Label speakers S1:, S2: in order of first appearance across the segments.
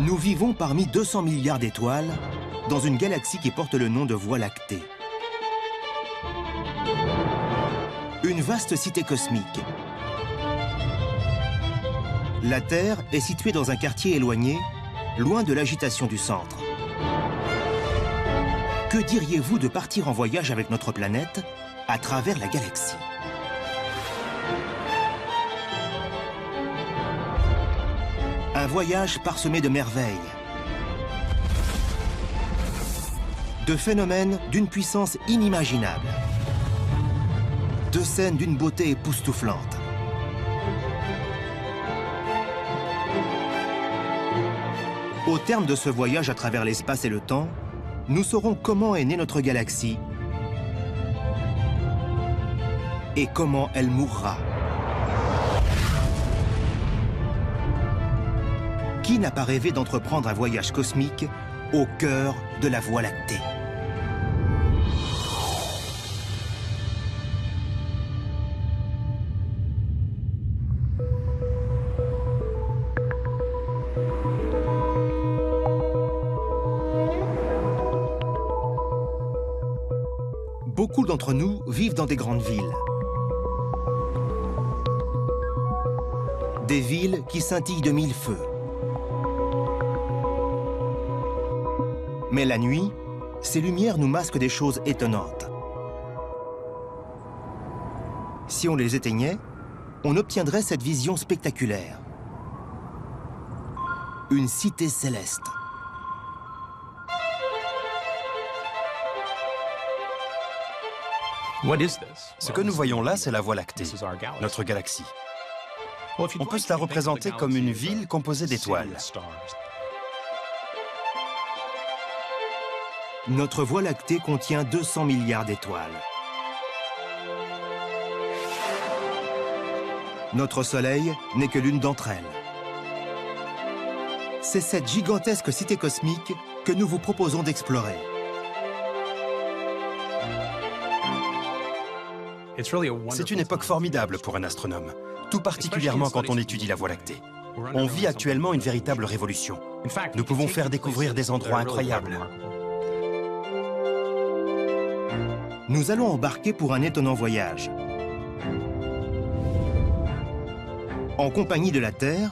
S1: Nous vivons parmi 200 milliards d'étoiles dans une galaxie qui porte le nom de Voie lactée. Une vaste cité cosmique. La Terre est située dans un quartier éloigné, loin de l'agitation du centre. Que diriez-vous de partir en voyage avec notre planète à travers la galaxie? Un voyage parsemé de merveilles, de phénomènes d'une puissance inimaginable, de scènes d'une beauté époustouflante. Au terme de ce voyage à travers l'espace et le temps, nous saurons comment est née notre galaxie et comment elle mourra. Qui n'a pas rêvé d'entreprendre un voyage cosmique au cœur de la Voie lactée? Beaucoup d'entre nous vivent dans des grandes villes. Des villes qui scintillent de mille feux. Mais la nuit, ces lumières nous masquent des choses étonnantes. Si on les éteignait, on obtiendrait cette vision spectaculaire. Une cité céleste.
S2: Ce que nous voyons là, c'est la Voie lactée, notre galaxie. On peut se la représenter comme une ville composée d'étoiles.
S1: Notre Voie lactée contient 200 milliards d'étoiles. Notre Soleil n'est que l'une d'entre elles. C'est cette gigantesque cité cosmique que nous vous proposons d'explorer.
S2: C'est une époque formidable pour un astronome, tout particulièrement quand on étudie la Voie lactée. On vit actuellement une véritable révolution. Nous pouvons faire découvrir des endroits incroyables.
S1: Nous allons embarquer pour un étonnant voyage. En compagnie de la Terre,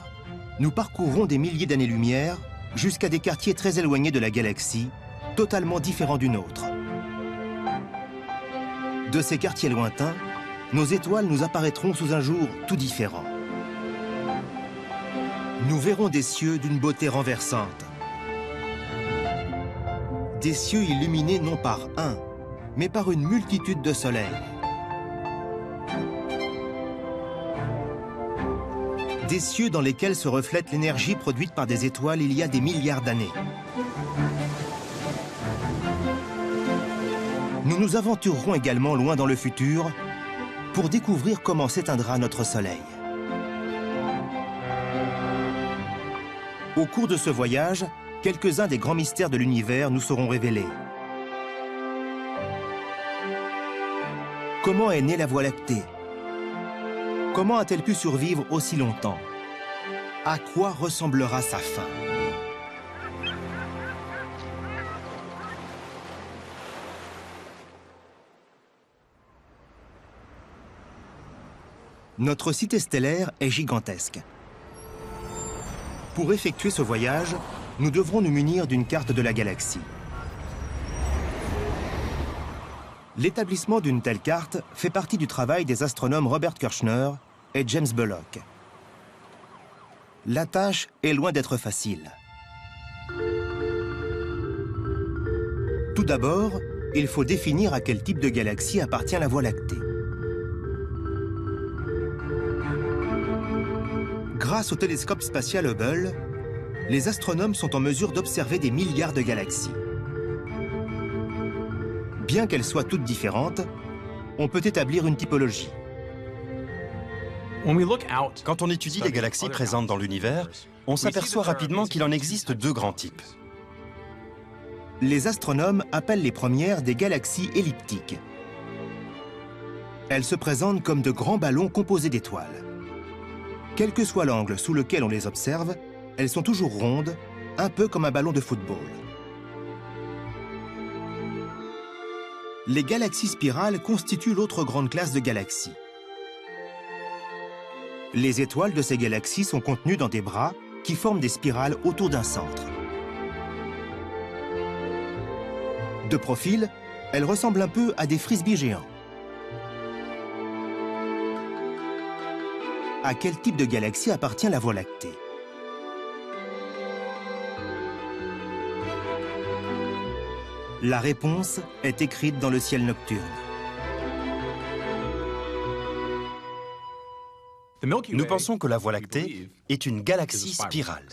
S1: nous parcourrons des milliers d'années-lumière jusqu'à des quartiers très éloignés de la galaxie, totalement différents du nôtre. De ces quartiers lointains, nos étoiles nous apparaîtront sous un jour tout différent. Nous verrons des cieux d'une beauté renversante. Des cieux illuminés non par un, mais par une multitude de soleils. Des cieux dans lesquels se reflète l'énergie produite par des étoiles il y a des milliards d'années. Nous nous aventurerons également loin dans le futur pour découvrir comment s'éteindra notre Soleil. Au cours de ce voyage, quelques-uns des grands mystères de l'univers nous seront révélés. Comment est née la Voie lactée? Comment a-t-elle pu survivre aussi longtemps? À quoi ressemblera sa fin? Notre cité stellaire est gigantesque. Pour effectuer ce voyage, nous devrons nous munir d'une carte de la galaxie. L'établissement d'une telle carte fait partie du travail des astronomes Robert Kirshner et James Bullock. La tâche est loin d'être facile. Tout d'abord, il faut définir à quel type de galaxie appartient la Voie lactée. Grâce au télescope spatial Hubble, les astronomes sont en mesure d'observer des milliards de galaxies. Bien qu'elles soient toutes différentes, on peut établir une typologie.
S2: Quand on étudie les galaxies présentes dans l'univers, on s'aperçoit rapidement qu'il en existe deux grands types.
S1: Les astronomes appellent les premières des galaxies elliptiques. Elles se présentent comme de grands ballons composés d'étoiles. Quel que soit l'angle sous lequel on les observe, elles sont toujours rondes un peu comme un ballon de football. Les galaxies spirales constituent l'autre grande classe de galaxies. Les étoiles de ces galaxies sont contenues dans des bras qui forment des spirales autour d'un centre. De profil, elles ressemblent un peu à des frisbees géants. À quel type de galaxie appartient la Voie lactée? La réponse est écrite dans le ciel nocturne.
S2: Nous pensons que la Voie lactée est une galaxie spirale.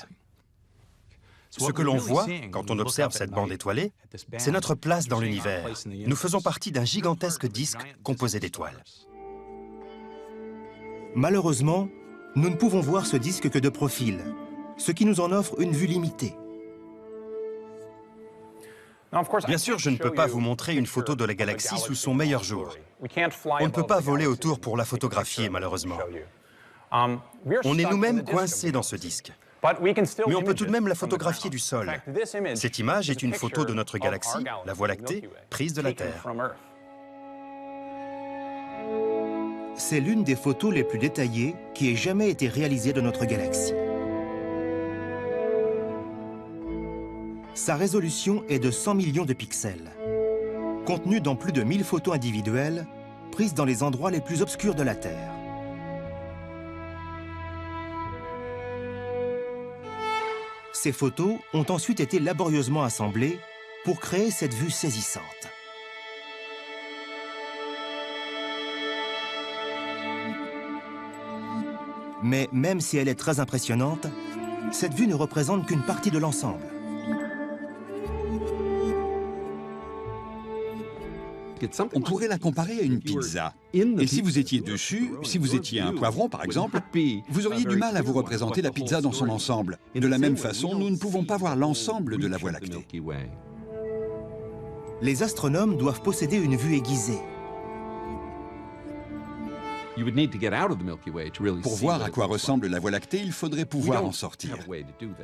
S2: Ce que l'on voit quand on observe cette bande étoilée, c'est notre place dans l'univers. Nous faisons partie d'un gigantesque disque composé d'étoiles.
S1: Malheureusement, nous ne pouvons voir ce disque que de profil, ce qui nous en offre une vue limitée.
S2: Bien sûr, je ne peux pas vous montrer une photo de la galaxie sous son meilleur jour. On ne peut pas voler autour pour la photographier, malheureusement. On est nous-mêmes coincés dans ce disque. Mais on peut tout de même la photographier du sol. Cette image est une photo de notre galaxie, la Voie lactée, prise de la Terre.
S1: C'est l'une des photos les plus détaillées qui ait jamais été réalisée de notre galaxie. Sa résolution est de 100 millions de pixels, contenue dans plus de 1000 photos individuelles, prises dans les endroits les plus obscurs de la Terre. Ces photos ont ensuite été laborieusement assemblées pour créer cette vue saisissante. Mais même si elle est très impressionnante, cette vue ne représente qu'une partie de l'ensemble.
S3: On pourrait la comparer à une pizza. Et si vous étiez dessus, si vous étiez un poivron par exemple, vous auriez du mal à vous représenter la pizza dans son ensemble. De la même façon, nous ne pouvons pas voir l'ensemble de la Voie lactée.
S1: Les astronomes doivent posséder une vue aiguisée.
S3: Pour voir à quoi ressemble la Voie lactée, il faudrait pouvoir en sortir.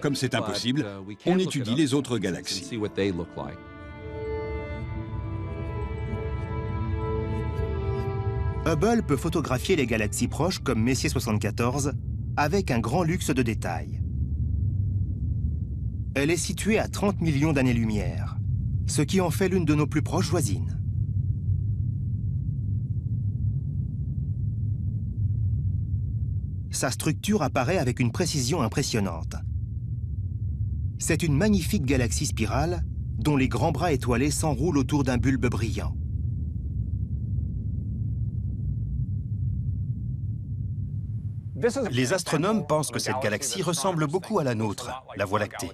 S3: Comme c'est impossible, on étudie les autres galaxies.
S1: Hubble peut photographier les galaxies proches comme Messier 74 avec un grand luxe de détails. Elle est située à 30 millions d'années-lumière, ce qui en fait l'une de nos plus proches voisines. Sa structure apparaît avec une précision impressionnante. C'est une magnifique galaxie spirale dont les grands bras étoilés s'enroulent autour d'un bulbe brillant.
S2: Les astronomes pensent que cette galaxie ressemble beaucoup à la nôtre, la Voie lactée.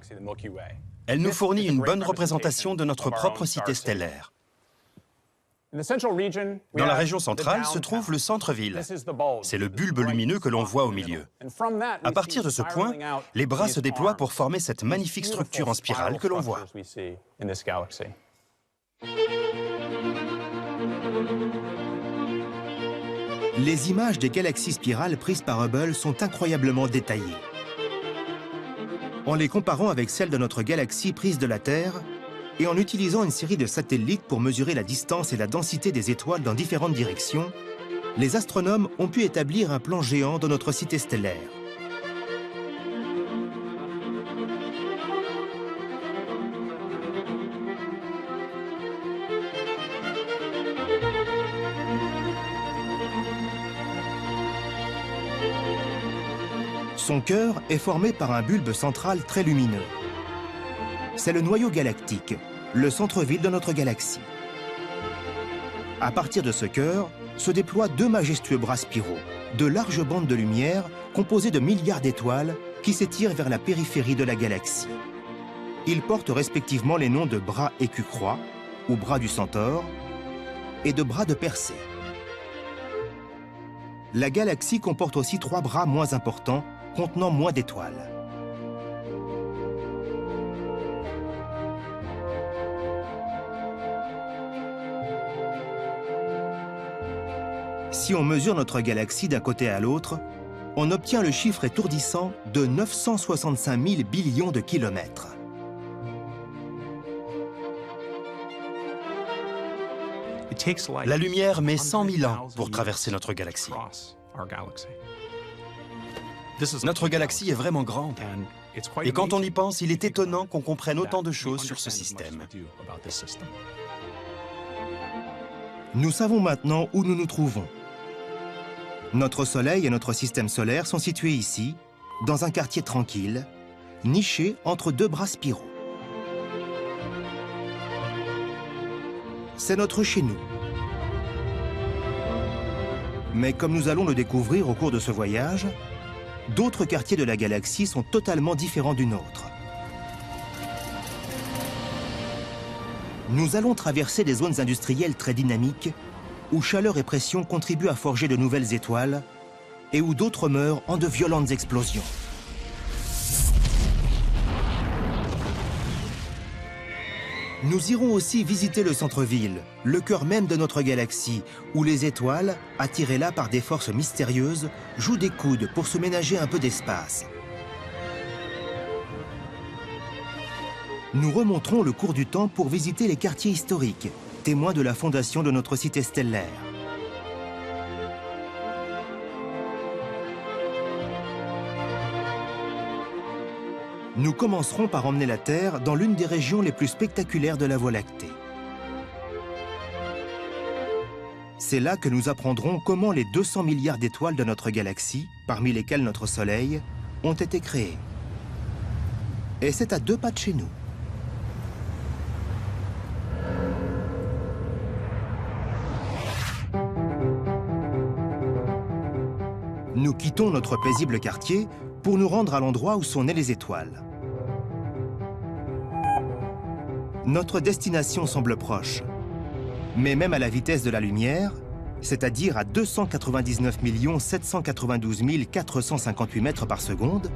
S2: Elle nous fournit une bonne représentation de notre propre cité stellaire. Dans la région centrale se trouve le centre-ville. C'est le bulbe lumineux que l'on voit au milieu. À partir de ce point, les bras se déploient pour former cette magnifique structure en spirale que l'on voit.
S1: Les images des galaxies spirales prises par Hubble sont incroyablement détaillées. En les comparant avec celles de notre galaxie prise de la Terre, et en utilisant une série de satellites pour mesurer la distance et la densité des étoiles dans différentes directions, les astronomes ont pu établir un plan géant de notre cité stellaire. Son cœur est formé par un bulbe central très lumineux. C'est le noyau galactique, le centre-ville de notre galaxie. À partir de ce cœur, se déploient deux majestueux bras spiraux, de larges bandes de lumière composées de milliards d'étoiles qui s'étirent vers la périphérie de la galaxie. Ils portent respectivement les noms de bras écu-croix, ou bras du Centaure, et de bras de Persée. La galaxie comporte aussi trois bras moins importants, contenant moins d'étoiles. Si on mesure notre galaxie d'un côté à l'autre, on obtient le chiffre étourdissant de 965 000 billions de kilomètres.
S2: La lumière met 100 000 ans pour traverser notre galaxie. Notre galaxie est vraiment grande. Et quand on y pense, il est étonnant qu'on comprenne autant de choses sur ce système.
S1: Nous savons maintenant où nous nous trouvons. Notre Soleil et notre système solaire sont situés ici, dans un quartier tranquille, niché entre deux bras spiraux. C'est notre chez nous. Mais comme nous allons le découvrir au cours de ce voyage, d'autres quartiers de la galaxie sont totalement différents du nôtre. Nous allons traverser des zones industrielles très dynamiques, où chaleur et pression contribuent à forger de nouvelles étoiles, et où d'autres meurent en de violentes explosions. Nous irons aussi visiter le centre-ville, le cœur même de notre galaxie, où les étoiles, attirées là par des forces mystérieuses, jouent des coudes pour se ménager un peu d'espace. Nous remonterons le cours du temps pour visiter les quartiers historiques, témoins de la fondation de notre cité stellaire. Nous commencerons par emmener la Terre dans l'une des régions les plus spectaculaires de la Voie lactée. C'est là que nous apprendrons comment les 200 milliards d'étoiles de notre galaxie, parmi lesquelles notre Soleil, ont été créées. Et c'est à 2 pas de chez nous. Nous quittons notre paisible quartier pour nous rendre à l'endroit où sont nées les étoiles. Notre destination semble proche, mais même à la vitesse de la lumière, c'est-à-dire à 299 792 458 mètres par seconde,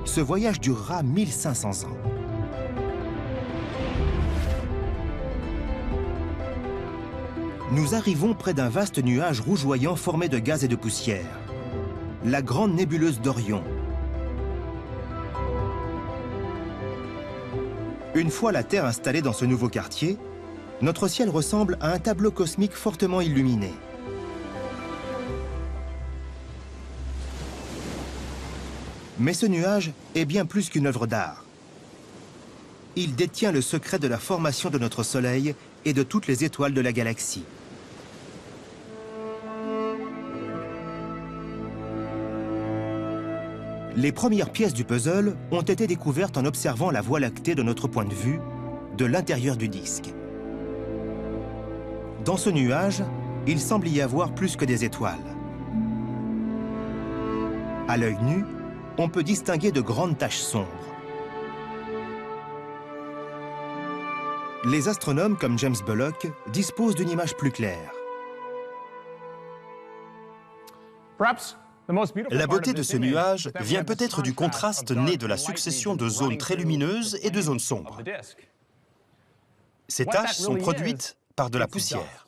S1: ce voyage durera 1500 ans. Nous arrivons près d'un vaste nuage rougeoyant formé de gaz et de poussière, la grande nébuleuse d'Orion. Une fois la Terre installée dans ce nouveau quartier, notre ciel ressemble à un tableau cosmique fortement illuminé. Mais ce nuage est bien plus qu'une œuvre d'art. Il détient le secret de la formation de notre Soleil et de toutes les étoiles de la galaxie. Les premières pièces du puzzle ont été découvertes en observant la Voie lactée de notre point de vue, de l'intérieur du disque. Dans ce nuage, il semble y avoir plus que des étoiles. À l'œil nu, on peut distinguer de grandes taches sombres. Les astronomes comme James Bullock disposent d'une image plus claire.
S2: La beauté de ce nuage vient peut-être du contraste né de la succession de zones très lumineuses et de zones sombres. Ces taches sont produites par de la poussière.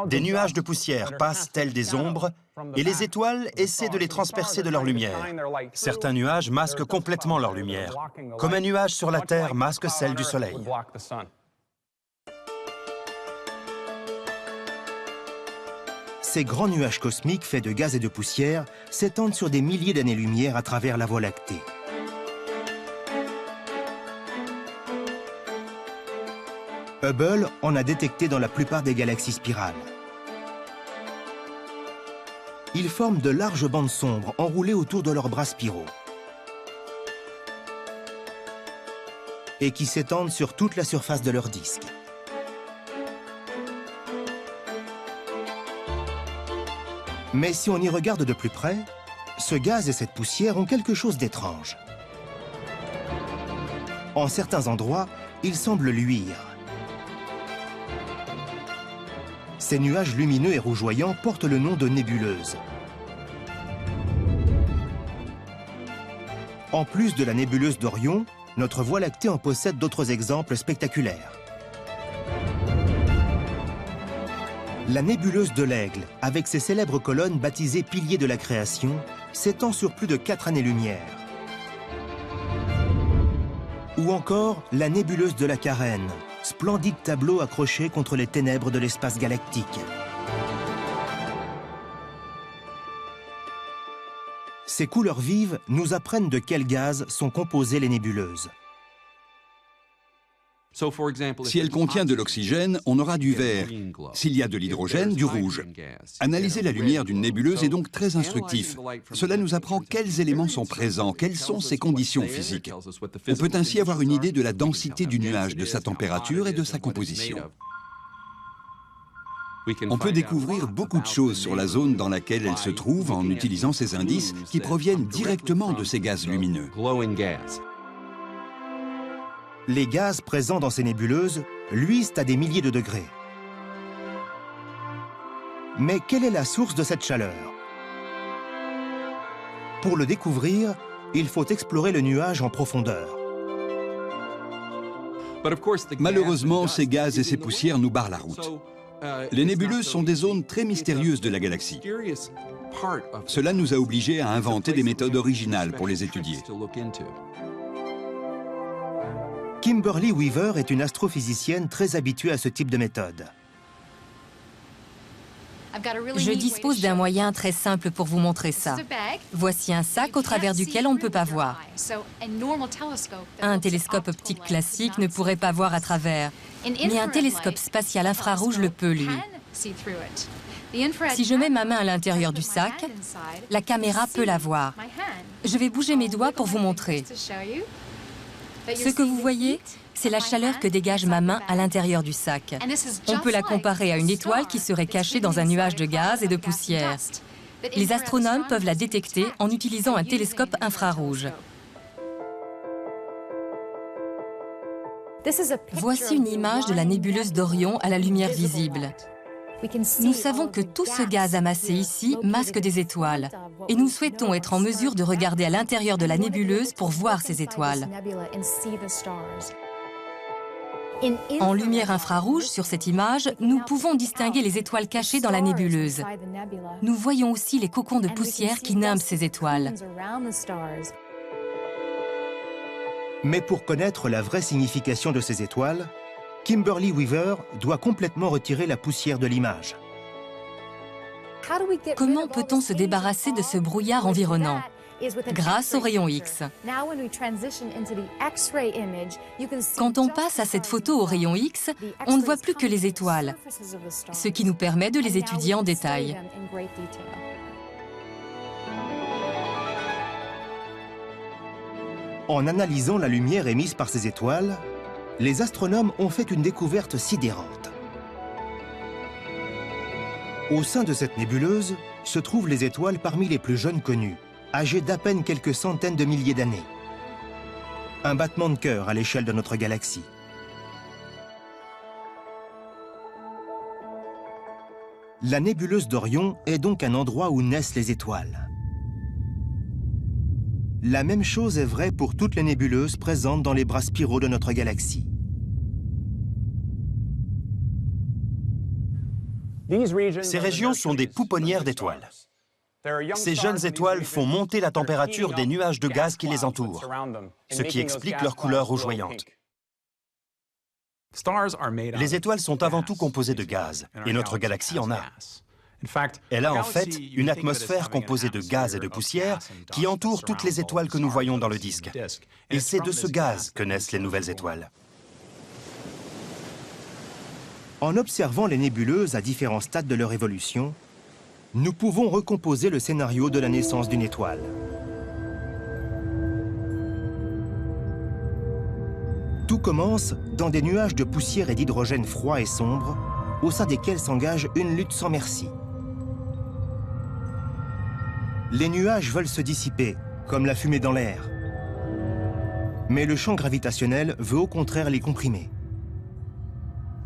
S2: Des nuages de poussière passent tels des ombres et les étoiles essaient de les transpercer de leur lumière. Certains nuages masquent complètement leur lumière, comme un nuage sur la Terre masque celle du Soleil.
S1: Ces grands nuages cosmiques faits de gaz et de poussière s'étendent sur des milliers d'années-lumière à travers la Voie lactée. Hubble en a détecté dans la plupart des galaxies spirales. Ils forment de larges bandes sombres enroulées autour de leurs bras spiraux et qui s'étendent sur toute la surface de leur disque. Mais si on y regarde de plus près, ce gaz et cette poussière ont quelque chose d'étrange. En certains endroits, ils semblent luire. Ces nuages lumineux et rougeoyants portent le nom de nébuleuses. En plus de la nébuleuse d'Orion, notre Voie lactée en possède d'autres exemples spectaculaires. La nébuleuse de l'Aigle, avec ses célèbres colonnes baptisées piliers de la création, s'étend sur plus de 4 années-lumière. Ou Ou encore la nébuleuse de la Carène, splendide tableau accroché contre les ténèbres de l'espace galactique. Ces couleurs vives nous apprennent de quels gaz sont composées les nébuleuses.
S3: Si elle contient de l'oxygène, on aura du vert. S'il y a de l'hydrogène, du rouge. Analyser la lumière d'une nébuleuse est donc très instructif. Cela nous apprend quels éléments sont présents, quelles sont ses conditions physiques. On peut ainsi avoir une idée de la densité du nuage, de sa température et de sa composition. On peut découvrir beaucoup de choses sur la zone dans laquelle elle se trouve en utilisant ces indices qui proviennent directement de ces gaz lumineux.
S1: Les gaz présents dans ces nébuleuses luisent à des milliers de degrés. Mais quelle est la source de cette chaleur? Pour le découvrir, il faut explorer le nuage en profondeur.
S3: Malheureusement, ces gaz et ces poussières nous barrent la route. Les nébuleuses sont des zones très mystérieuses de la galaxie. Cela nous a obligés à inventer des méthodes originales pour les étudier.
S1: Kimberly Weaver est une astrophysicienne très habituée à ce type de méthode.
S4: Je dispose d'un moyen très simple pour vous montrer ça. Voici un sac au travers duquel on ne peut pas voir. Un télescope optique classique ne pourrait pas voir à travers, mais un télescope spatial infrarouge le peut, lui. Si je mets ma main à l'intérieur du sac, la caméra peut la voir. Je vais bouger mes doigts pour vous montrer. Ce que vous voyez, c'est la chaleur que dégage ma main à l'intérieur du sac. On peut la comparer à une étoile qui serait cachée dans un nuage de gaz et de poussière. Les astronomes peuvent la détecter en utilisant un télescope infrarouge. Voici une image de la nébuleuse d'Orion à la lumière visible. Nous savons que tout ce gaz amassé ici masque des étoiles, et nous souhaitons être en mesure de regarder à l'intérieur de la nébuleuse pour voir ces étoiles. En lumière infrarouge, sur cette image, nous pouvons distinguer les étoiles cachées dans la nébuleuse. Nous voyons aussi les cocons de poussière qui nimbent ces étoiles.
S1: Mais pour connaître la vraie signification de ces étoiles, Kimberly Weaver doit complètement retirer la poussière de l'image.
S4: Comment peut-on se débarrasser de ce brouillard environnant? Grâce aux rayons X. Quand on passe à cette photo aux rayons X, on ne voit plus que les étoiles, ce qui nous permet de les étudier en détail.
S1: En analysant la lumière émise par ces étoiles, les astronomes ont fait une découverte sidérante. Au sein de cette nébuleuse se trouvent les étoiles parmi les plus jeunes connues, âgées d'à peine quelques centaines de milliers d'années. Un battement de cœur à l'échelle de notre galaxie. La nébuleuse d'Orion est donc un endroit où naissent les étoiles. La même chose est vraie pour toutes les nébuleuses présentes dans les bras spiraux de notre galaxie.
S2: Ces régions sont des pouponnières d'étoiles. Ces jeunes étoiles font monter la température des nuages de gaz qui les entourent, ce qui explique leur couleur rougeoyante. Les étoiles sont avant tout composées de gaz, et notre galaxie en a. Elle a en fait une atmosphère composée de gaz et de poussière qui entoure toutes les étoiles que nous voyons dans le disque. Et c'est de ce gaz que naissent les nouvelles étoiles.
S1: En observant les nébuleuses à différents stades de leur évolution, nous pouvons recomposer le scénario de la naissance d'une étoile. Tout commence dans des nuages de poussière et d'hydrogène froid et sombre, au sein desquels s'engage une lutte sans merci. Les nuages veulent se dissiper, comme la fumée dans l'air. Mais le champ gravitationnel veut au contraire les comprimer.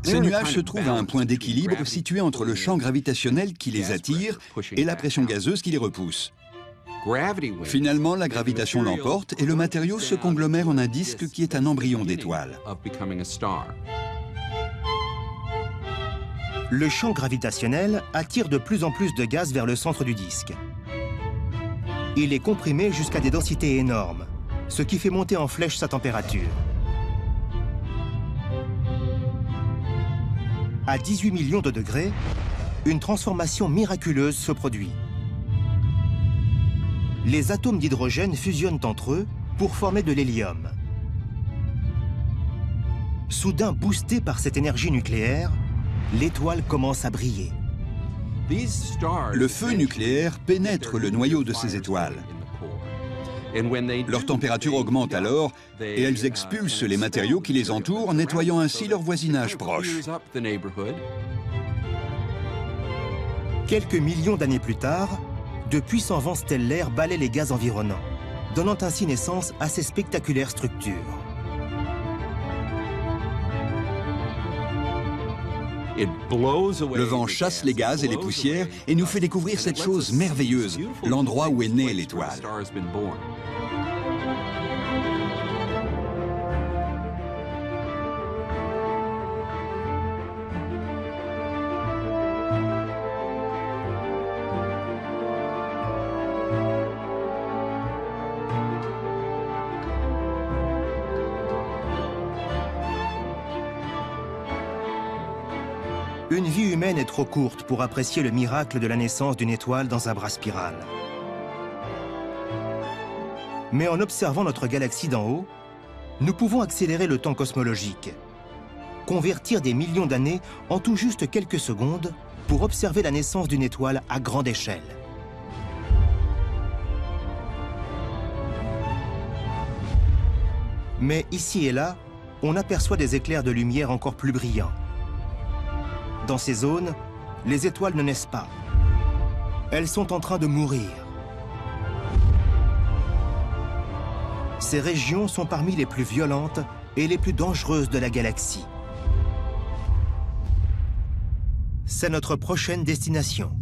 S3: Ces nuages se trouvent à un point d'équilibre situé entre le champ gravitationnel qui les attire et la pression gazeuse qui les repousse. Finalement, la gravitation l'emporte et le matériau se conglomère en un disque qui est un embryon d'étoile.
S1: Le champ gravitationnel attire de plus en plus de gaz vers le centre du disque. Il est comprimé jusqu'à des densités énormes, ce qui fait monter en flèche sa température. À 18 millions de degrés, une transformation miraculeuse se produit. Les atomes d'hydrogène fusionnent entre eux pour former de l'hélium. Soudain boosté par cette énergie nucléaire, l'étoile commence à briller.
S3: Le feu nucléaire pénètre le noyau de ces étoiles. Leur température augmente alors et elles expulsent les matériaux qui les entourent, nettoyant ainsi leur voisinage proche.
S1: Quelques millions d'années plus tard, de puissants vents stellaires balaient les gaz environnants, donnant ainsi naissance à ces spectaculaires structures.
S3: Le vent chasse les gaz et les poussières et nous fait découvrir cette chose merveilleuse, l'endroit où est née l'étoile.
S1: Une vie humaine est trop courte pour apprécier le miracle de la naissance d'une étoile dans un bras spiral. Mais en observant notre galaxie d'en haut, nous pouvons accélérer le temps cosmologique, convertir des millions d'années en tout juste quelques secondes pour observer la naissance d'une étoile à grande échelle. Mais ici et là, on aperçoit des éclairs de lumière encore plus brillants. Dans ces zones, les étoiles ne naissent pas. Elles sont en train de mourir. Ces régions sont parmi les plus violentes et les plus dangereuses de la galaxie. C'est notre prochaine destination.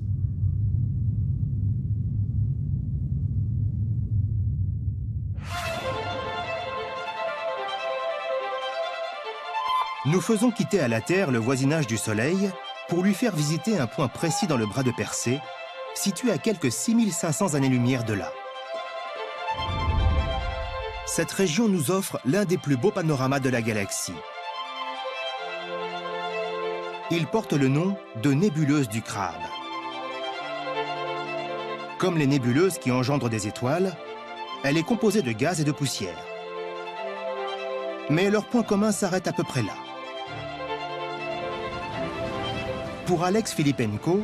S1: Nous faisons quitter à la Terre le voisinage du Soleil pour lui faire visiter un point précis dans le bras de Persée, situé à quelques 6500 années-lumière de là. Cette région nous offre l'un des plus beaux panoramas de la galaxie. Il porte le nom de nébuleuse du Crabe. Comme les nébuleuses qui engendrent des étoiles, elle est composée de gaz et de poussière. Mais leur point commun s'arrête à peu près là. Pour Alex Filipenko,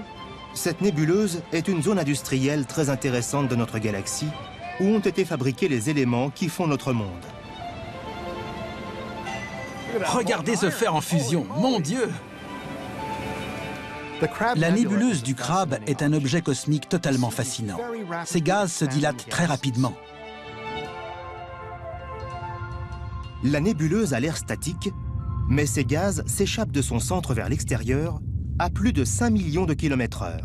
S1: cette nébuleuse est une zone industrielle très intéressante de notre galaxie, où ont été fabriqués les éléments qui font notre monde.
S5: Regardez ce fer en fusion, mon Dieu! La nébuleuse du Crabe est un objet cosmique totalement fascinant. Ces gaz se dilatent très rapidement.
S1: La nébuleuse a l'air statique, mais ces gaz s'échappent de son centre vers l'extérieur à plus de 5 millions de km/h.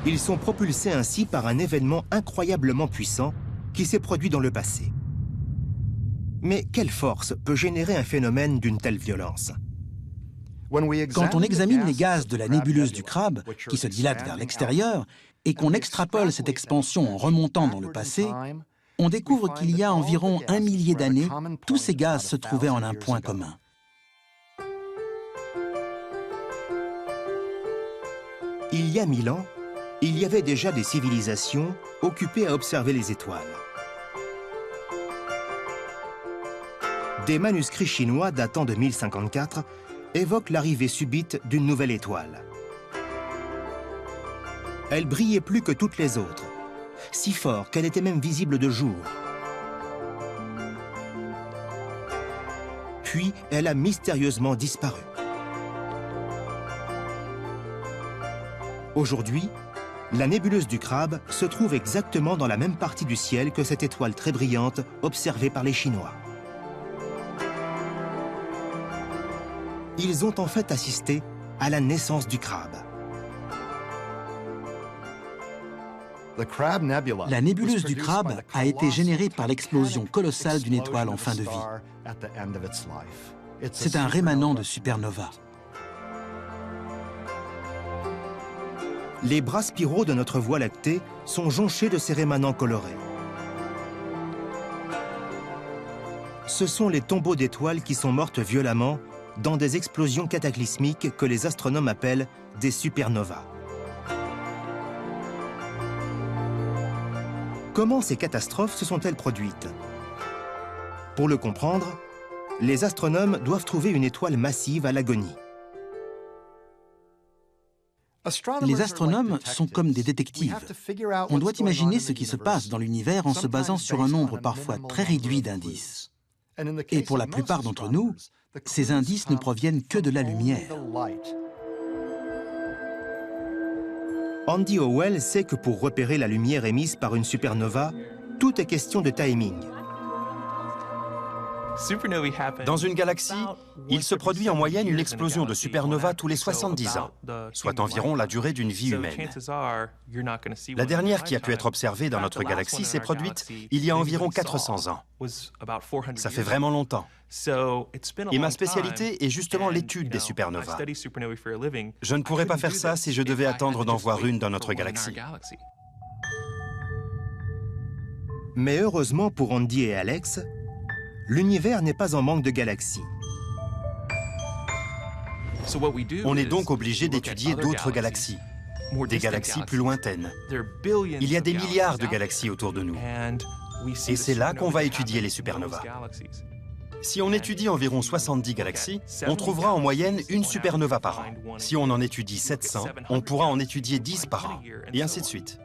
S1: Ils sont propulsés ainsi par un événement incroyablement puissant qui s'est produit dans le passé. Mais quelle force peut générer un phénomène d'une telle violence?
S5: Quand on examine les gaz de la nébuleuse du Crabe, qui se dilatent vers l'extérieur, et qu'on extrapole cette expansion en remontant dans le passé, on découvre qu'il y a environ 1 millier d'années, tous ces gaz se trouvaient en un point commun.
S1: Il y a 1000 ans, il y avait déjà des civilisations occupées à observer les étoiles. Des manuscrits chinois datant de 1054 évoquent l'arrivée subite d'une nouvelle étoile. Elle brillait plus que toutes les autres, si fort qu'elle était même visible de jour. Puis, elle a mystérieusement disparu. Aujourd'hui, la nébuleuse du Crabe se trouve exactement dans la même partie du ciel que cette étoile très brillante observée par les Chinois. Ils ont en fait assisté à la naissance du Crabe.
S5: La nébuleuse du Crabe a été générée par l'explosion colossale d'une étoile en fin de vie. C'est un rémanent de supernova.
S1: Les bras spiraux de notre Voie lactée sont jonchés de ces rémanents colorés. Ce sont les tombeaux d'étoiles qui sont mortes violemment dans des explosions cataclysmiques que les astronomes appellent des supernovas. Comment ces catastrophes se sont-elles produites? Pour le comprendre, les astronomes doivent trouver une étoile massive à l'agonie.
S5: Les astronomes sont comme des détectives. On doit imaginer ce qui se passe dans l'univers en se basant sur un nombre parfois très réduit d'indices. Et pour la plupart d'entre nous, ces indices ne proviennent que de la lumière.
S1: Andy Howell sait que pour repérer la lumière émise par une supernova, tout est question de timing.
S2: Dans une galaxie, il se produit en moyenne une explosion de supernova tous les 70 ans, soit environ la durée d'une vie humaine. La dernière qui a pu être observée dans notre galaxie s'est produite il y a environ 400 ans. Ça fait vraiment longtemps. Et ma spécialité est justement l'étude des supernovas. Je ne pourrais pas faire ça si je devais attendre d'en voir une dans notre galaxie.
S1: Mais heureusement pour Andy et Alex, l'univers n'est pas en manque de galaxies.
S2: On est donc obligé d'étudier d'autres galaxies, des galaxies plus lointaines. Il y a des milliards de galaxies autour de nous. Et c'est là qu'on va étudier les supernovas. Si on étudie environ 70 galaxies, on trouvera en moyenne une supernova par an. Si on en étudie 700, on pourra en étudier 10 par an, et ainsi de suite.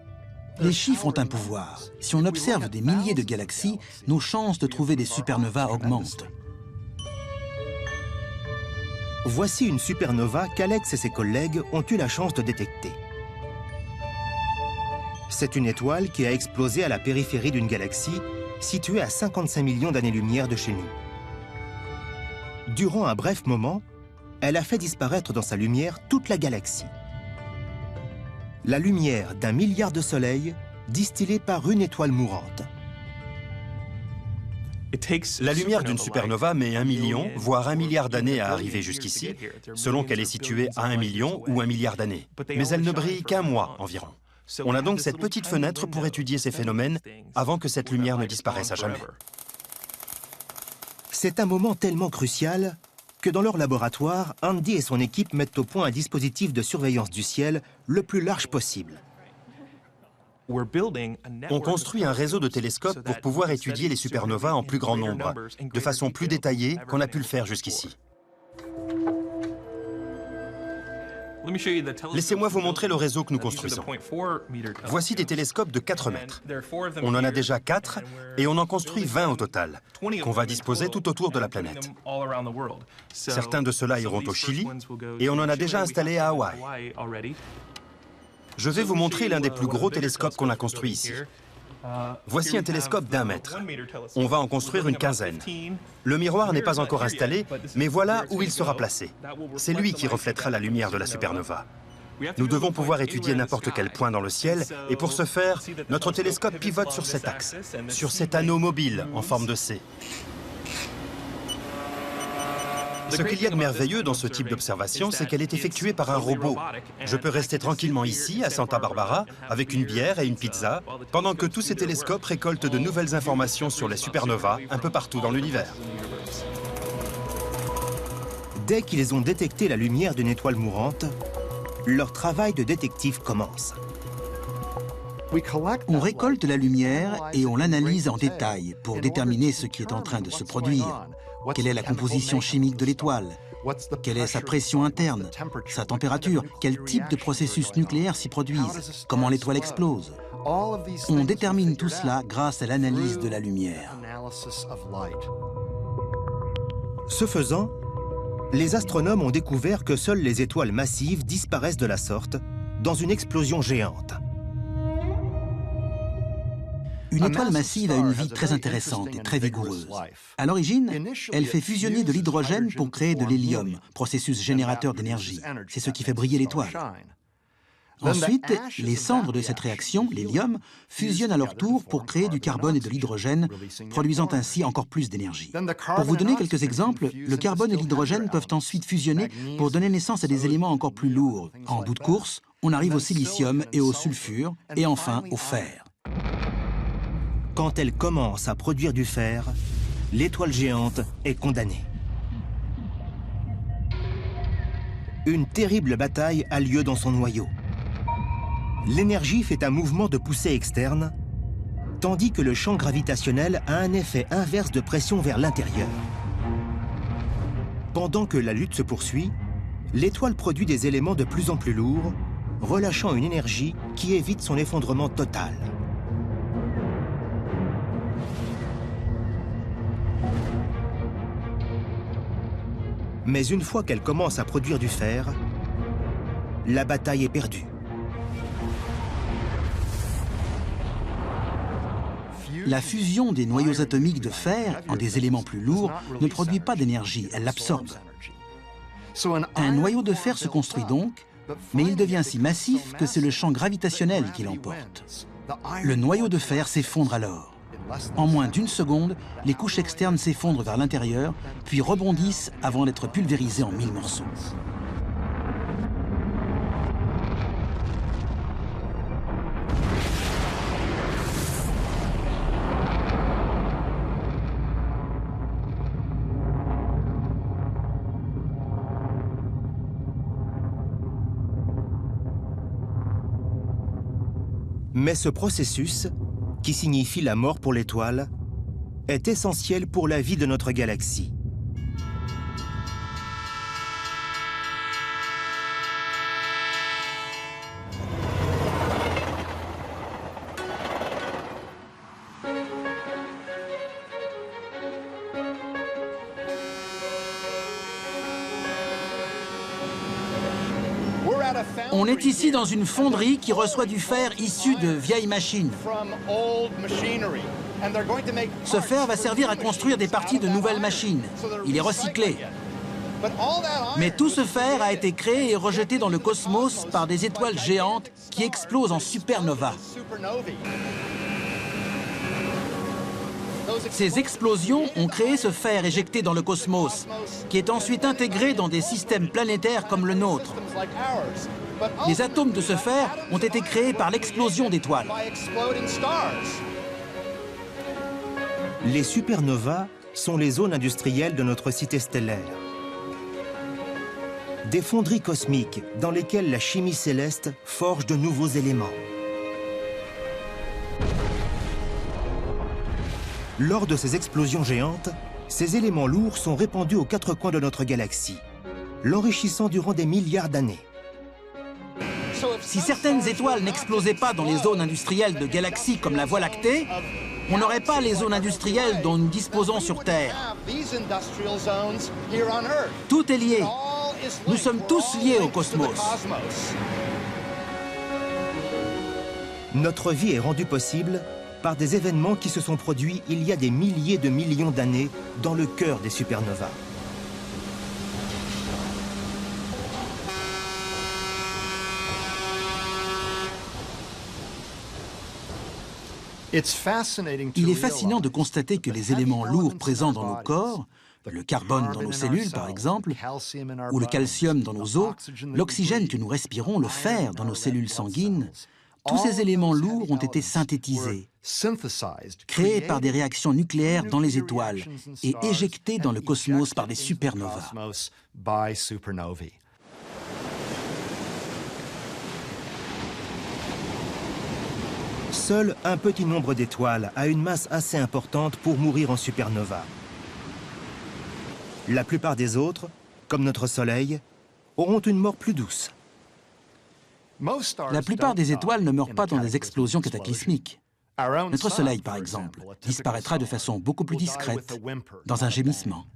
S5: Les chiffres ont un pouvoir. Si on observe des milliers de galaxies, nos chances de trouver des supernovas augmentent.
S1: Voici une supernova qu'Alex et ses collègues ont eu la chance de détecter. C'est une étoile qui a explosé à la périphérie d'une galaxie située à 55 millions d'années-lumière de chez nous. Durant un bref moment, elle a fait disparaître dans sa lumière toute la galaxie. La lumière d'1 milliard de soleils distillée par une étoile mourante.
S2: La lumière d'une supernova met 1 million, voire 1 milliard d'années à arriver jusqu'ici, selon qu'elle est située à 1 million ou 1 milliard d'années. Mais elle ne brille qu'1 mois environ. On a donc cette petite fenêtre pour étudier ces phénomènes avant que cette lumière ne disparaisse à jamais.
S1: C'est un moment tellement crucial que dans leur laboratoire, Andy et son équipe mettent au point un dispositif de surveillance du ciel le plus large possible.
S2: On construit un réseau de télescopes pour pouvoir étudier les supernovas en plus grand nombre, de façon plus détaillée qu'on a pu le faire jusqu'ici. Laissez-moi vous montrer le réseau que nous construisons. Voici des télescopes de 4 mètres. On en a déjà 4 et on en construit 20 au total, qu'on va disposer tout autour de la planète. Certains de ceux-là iront au Chili et on en a déjà installé à Hawaï. Je vais vous montrer l'un des plus gros télescopes qu'on a construit ici. Voici un télescope d'1 mètre. On va en construire une quinzaine. Le miroir n'est pas encore installé, mais voilà où il sera placé. C'est lui qui reflètera la lumière de la supernova. Nous devons pouvoir étudier n'importe quel point dans le ciel, et pour ce faire, notre télescope pivote sur cet axe, sur cet anneau mobile en forme de C. Ce qu'il y a de merveilleux dans ce type d'observation, c'est qu'elle est effectuée par un robot. Je peux rester tranquillement ici, à Santa Barbara, avec une bière et une pizza, pendant que tous ces télescopes récoltent de nouvelles informations sur les supernovas un peu partout dans l'univers.
S1: Dès qu'ils ont détecté la lumière d'une étoile mourante, leur travail de détective commence.
S5: On récolte la lumière et on l'analyse en détail pour déterminer ce qui est en train de se produire. Quelle est la composition chimique de l'étoile? Quelle est sa pression interne, sa température? Quel type de processus nucléaire s'y produisent? Comment l'étoile explose? On détermine tout cela grâce à l'analyse de la lumière.
S1: Ce faisant, les astronomes ont découvert que seules les étoiles massives disparaissent de la sorte dans une explosion géante.
S5: Une étoile massive a une vie très intéressante et très vigoureuse. À l'origine, elle fait fusionner de l'hydrogène pour créer de l'hélium, processus générateur d'énergie. C'est ce qui fait briller l'étoile. Ensuite, les cendres de cette réaction, l'hélium, fusionnent à leur tour pour créer du carbone et de l'hydrogène, produisant ainsi encore plus d'énergie. Pour vous donner quelques exemples, le carbone et l'hydrogène peuvent ensuite fusionner pour donner naissance à des éléments encore plus lourds. En bout de course, on arrive au silicium et au sulfure, et enfin au fer.
S1: Quand elle commence à produire du fer, l'étoile géante est condamnée. une terrible bataille a lieu dans son noyau. L'énergie fait un mouvement de poussée externe, tandis que le champ gravitationnel a un effet inverse de pression vers l'intérieur. Pendant que la lutte se poursuit, l'étoile produit des éléments de plus en plus lourds, relâchant une énergie qui évite son effondrement total. Mais une fois qu'elle commence à produire du fer, la bataille est perdue.
S5: La fusion des noyaux atomiques de fer en des éléments plus lourds ne produit pas d'énergie, elle l'absorbe. Un noyau de fer se construit donc, mais il devient si massif que c'est le champ gravitationnel qui l'emporte. Le noyau de fer s'effondre alors. En moins d'une seconde, les couches externes s'effondrent vers l'intérieur, puis rebondissent avant d'être pulvérisées en 1000 morceaux.
S1: Mais ce processus, qui signifie la mort pour l'étoile, est essentiel pour la vie de notre galaxie.
S5: On est ici dans une fonderie qui reçoit du fer issu de vieilles machines. Ce fer va servir à construire des parties de nouvelles machines. Il est recyclé. Mais tout ce fer a été créé et rejeté dans le cosmos par des étoiles géantes qui explosent en supernovas. Ces explosions ont créé ce fer éjecté dans le cosmos, qui est ensuite intégré dans des systèmes planétaires comme le nôtre. Les atomes de ce fer ont été créés par l'explosion d'étoiles.
S1: Les supernovas sont les zones industrielles de notre cité stellaire. Des fonderies cosmiques dans lesquelles la chimie céleste forge de nouveaux éléments. Lors de ces explosions géantes, ces éléments lourds sont répandus aux quatre coins de notre galaxie, l'enrichissant durant des milliards d'années.
S5: Si certaines étoiles n'explosaient pas dans les zones industrielles de galaxies comme la Voie lactée, on n'aurait pas les zones industrielles dont nous disposons sur Terre. Tout est lié. Nous sommes tous liés au cosmos.
S1: Notre vie est rendue possible par des événements qui se sont produits il y a des milliers de millions d'années dans le cœur des supernovas.
S5: Il est fascinant de constater que les éléments lourds présents dans nos corps, le carbone dans nos cellules par exemple, ou le calcium dans nos os, l'oxygène que nous respirons, le fer dans nos cellules sanguines, tous ces éléments lourds ont été synthétisés, créés par des réactions nucléaires dans les étoiles et éjectés dans le cosmos par des supernovas.
S1: Seul un petit nombre d'étoiles a une masse assez importante pour mourir en supernova. La plupart des autres, comme notre Soleil, auront une mort plus douce.
S5: La plupart des étoiles ne meurent pas dans des explosions cataclysmiques. Notre Soleil, par exemple, disparaîtra de façon beaucoup plus discrète, dans un gémissement.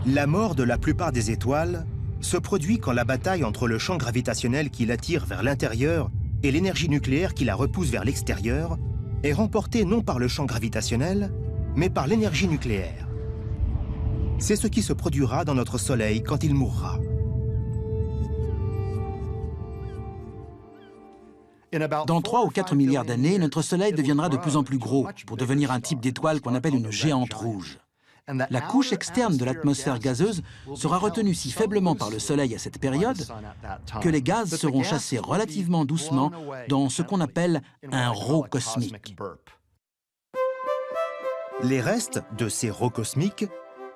S1: La mort de la plupart des étoiles se produit quand la bataille entre le champ gravitationnel qui l'attire vers l'intérieur et l'énergie nucléaire qui la repousse vers l'extérieur est remportée non par le champ gravitationnel, mais par l'énergie nucléaire. C'est ce qui se produira dans notre Soleil quand il mourra.
S5: Dans 3 ou 4 milliards d'années, notre Soleil deviendra de plus en plus gros pour devenir un type d'étoile qu'on appelle une géante rouge. La couche externe de l'atmosphère gazeuse sera retenue si faiblement par le Soleil à cette période que les gaz seront chassés relativement doucement dans ce qu'on appelle un rot cosmique.
S1: Les restes de ces rots cosmiques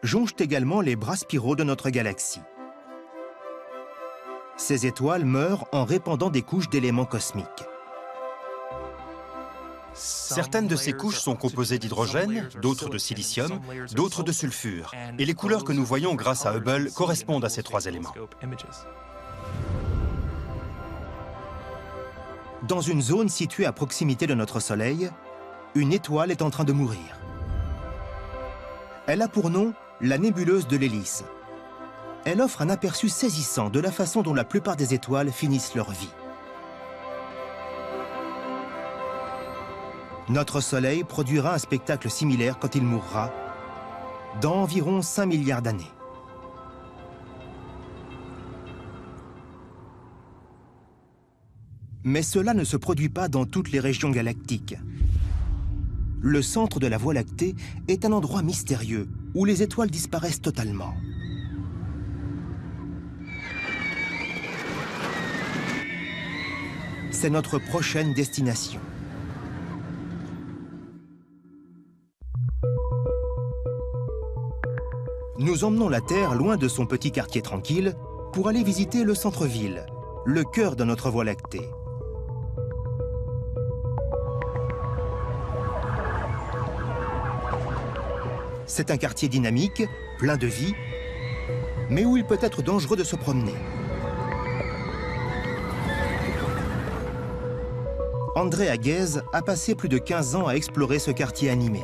S1: jonchent également les bras spiraux de notre galaxie. Ces étoiles meurent en répandant des couches d'éléments cosmiques.
S2: Certaines de ces couches sont composées d'hydrogène, d'autres de silicium, d'autres de sulfure. Et les couleurs que nous voyons grâce à Hubble correspondent à ces trois éléments.
S1: Dans une zone située à proximité de notre Soleil, une étoile est en train de mourir. Elle a pour nom la nébuleuse de l'hélice. Elle offre un aperçu saisissant de la façon dont la plupart des étoiles finissent leur vie. Notre Soleil produira un spectacle similaire quand il mourra, dans environ 5 milliards d'années. Mais cela ne se produit pas dans toutes les régions galactiques. Le centre de la Voie lactée est un endroit mystérieux où les étoiles disparaissent totalement. C'est notre prochaine destination. Nous emmenons la Terre loin de son petit quartier tranquille pour aller visiter le centre-ville, le cœur de notre Voie lactée. C'est un quartier dynamique, plein de vie, mais où il peut être dangereux de se promener. André Aguez a passé plus de 15 ans à explorer ce quartier animé.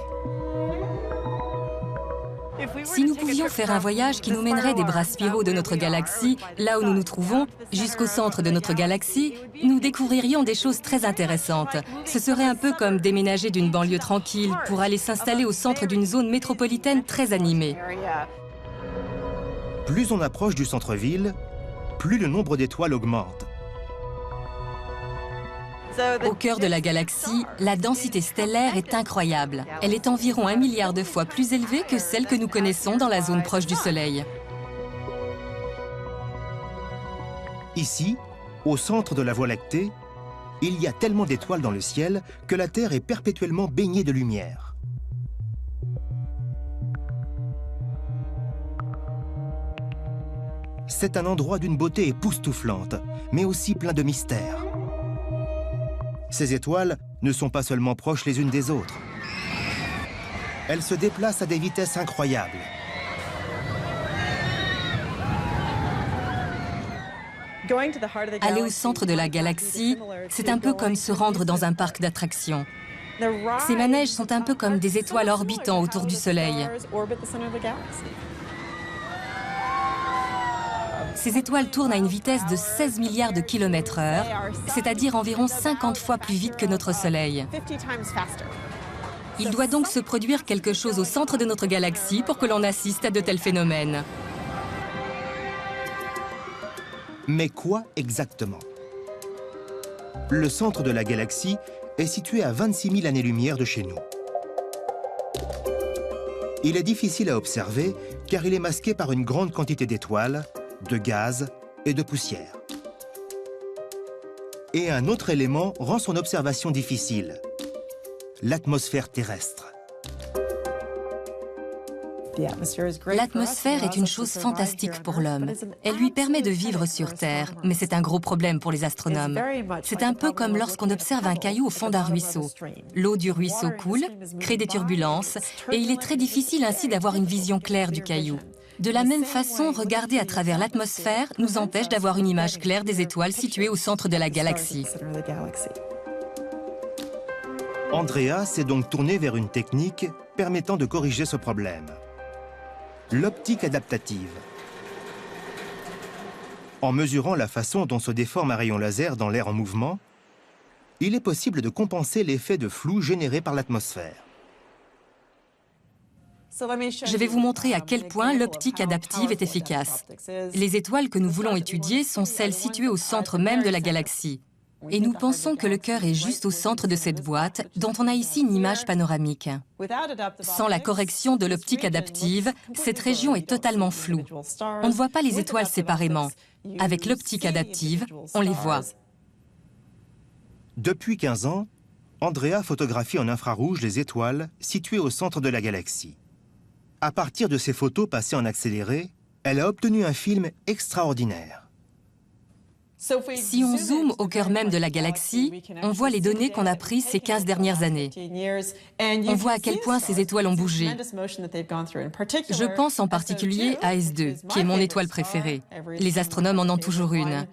S4: Si nous pouvions faire un voyage qui nous mènerait des bras spiraux de notre galaxie, là où nous nous trouvons, jusqu'au centre de notre galaxie, nous découvririons des choses très intéressantes. Ce serait un peu comme déménager d'une banlieue tranquille pour aller s'installer au centre d'une zone métropolitaine très animée.
S1: Plus on approche du centre-ville, plus le nombre d'étoiles augmente.
S4: Au cœur de la galaxie, la densité stellaire est incroyable. Elle est environ 1 milliard de fois plus élevée que celle que nous connaissons dans la zone proche du Soleil.
S1: Ici, au centre de la Voie lactée, il y a tellement d'étoiles dans le ciel que la Terre est perpétuellement baignée de lumière. C'est un endroit d'une beauté époustouflante, mais aussi plein de mystères. Ces étoiles ne sont pas seulement proches les unes des autres. Elles se déplacent à des vitesses incroyables.
S4: Aller au centre de la galaxie, c'est un peu comme se rendre dans un parc d'attractions. Ces manèges sont un peu comme des étoiles orbitant autour du Soleil. Ces étoiles tournent à une vitesse de 16 milliards de kilomètres/heure, c'est-à-dire environ 50 fois plus vite que notre Soleil. Il doit donc se produire quelque chose au centre de notre galaxie pour que l'on assiste à de tels phénomènes.
S1: Mais quoi exactement? Le centre de la galaxie est situé à 26 000 années-lumière de chez nous. Il est difficile à observer car il est masqué par une grande quantité d'étoiles, de gaz et de poussière. Et un autre élément rend son observation difficile, l'atmosphère terrestre.
S4: L'atmosphère est une chose fantastique pour l'homme. Elle lui permet de vivre sur Terre, mais c'est un gros problème pour les astronomes. C'est un peu comme lorsqu'on observe un caillou au fond d'un ruisseau. L'eau du ruisseau coule, crée des turbulences, et il est très difficile ainsi d'avoir une vision claire du caillou. De la même façon, regarder à travers l'atmosphère nous empêche d'avoir une image claire des étoiles situées au centre de la galaxie.
S1: Andrea s'est donc tourné vers une technique permettant de corriger ce problème. L'optique adaptative. En mesurant la façon dont se déforme un rayon laser dans l'air en mouvement, il est possible de compenser l'effet de flou généré par l'atmosphère.
S4: Je vais vous montrer à quel point l'optique adaptive est efficace. Les étoiles que nous voulons étudier sont celles situées au centre même de la galaxie. Et nous pensons que le cœur est juste au centre de cette boîte, dont on a ici une image panoramique. Sans la correction de l'optique adaptive, cette région est totalement floue. On ne voit pas les étoiles séparément. Avec l'optique adaptive, on les voit.
S1: Depuis 15 ans, Andrea photographie en infrarouge les étoiles situées au centre de la galaxie. À partir de ces photos passées en accéléré, elle a obtenu un film extraordinaire.
S4: Si on zoome au cœur même de la galaxie, on voit les données qu'on a prises ces 15 dernières années. On voit à quel point ces étoiles ont bougé. Je pense en particulier à S2, qui est mon étoile préférée. Les astronomes en ont toujours une.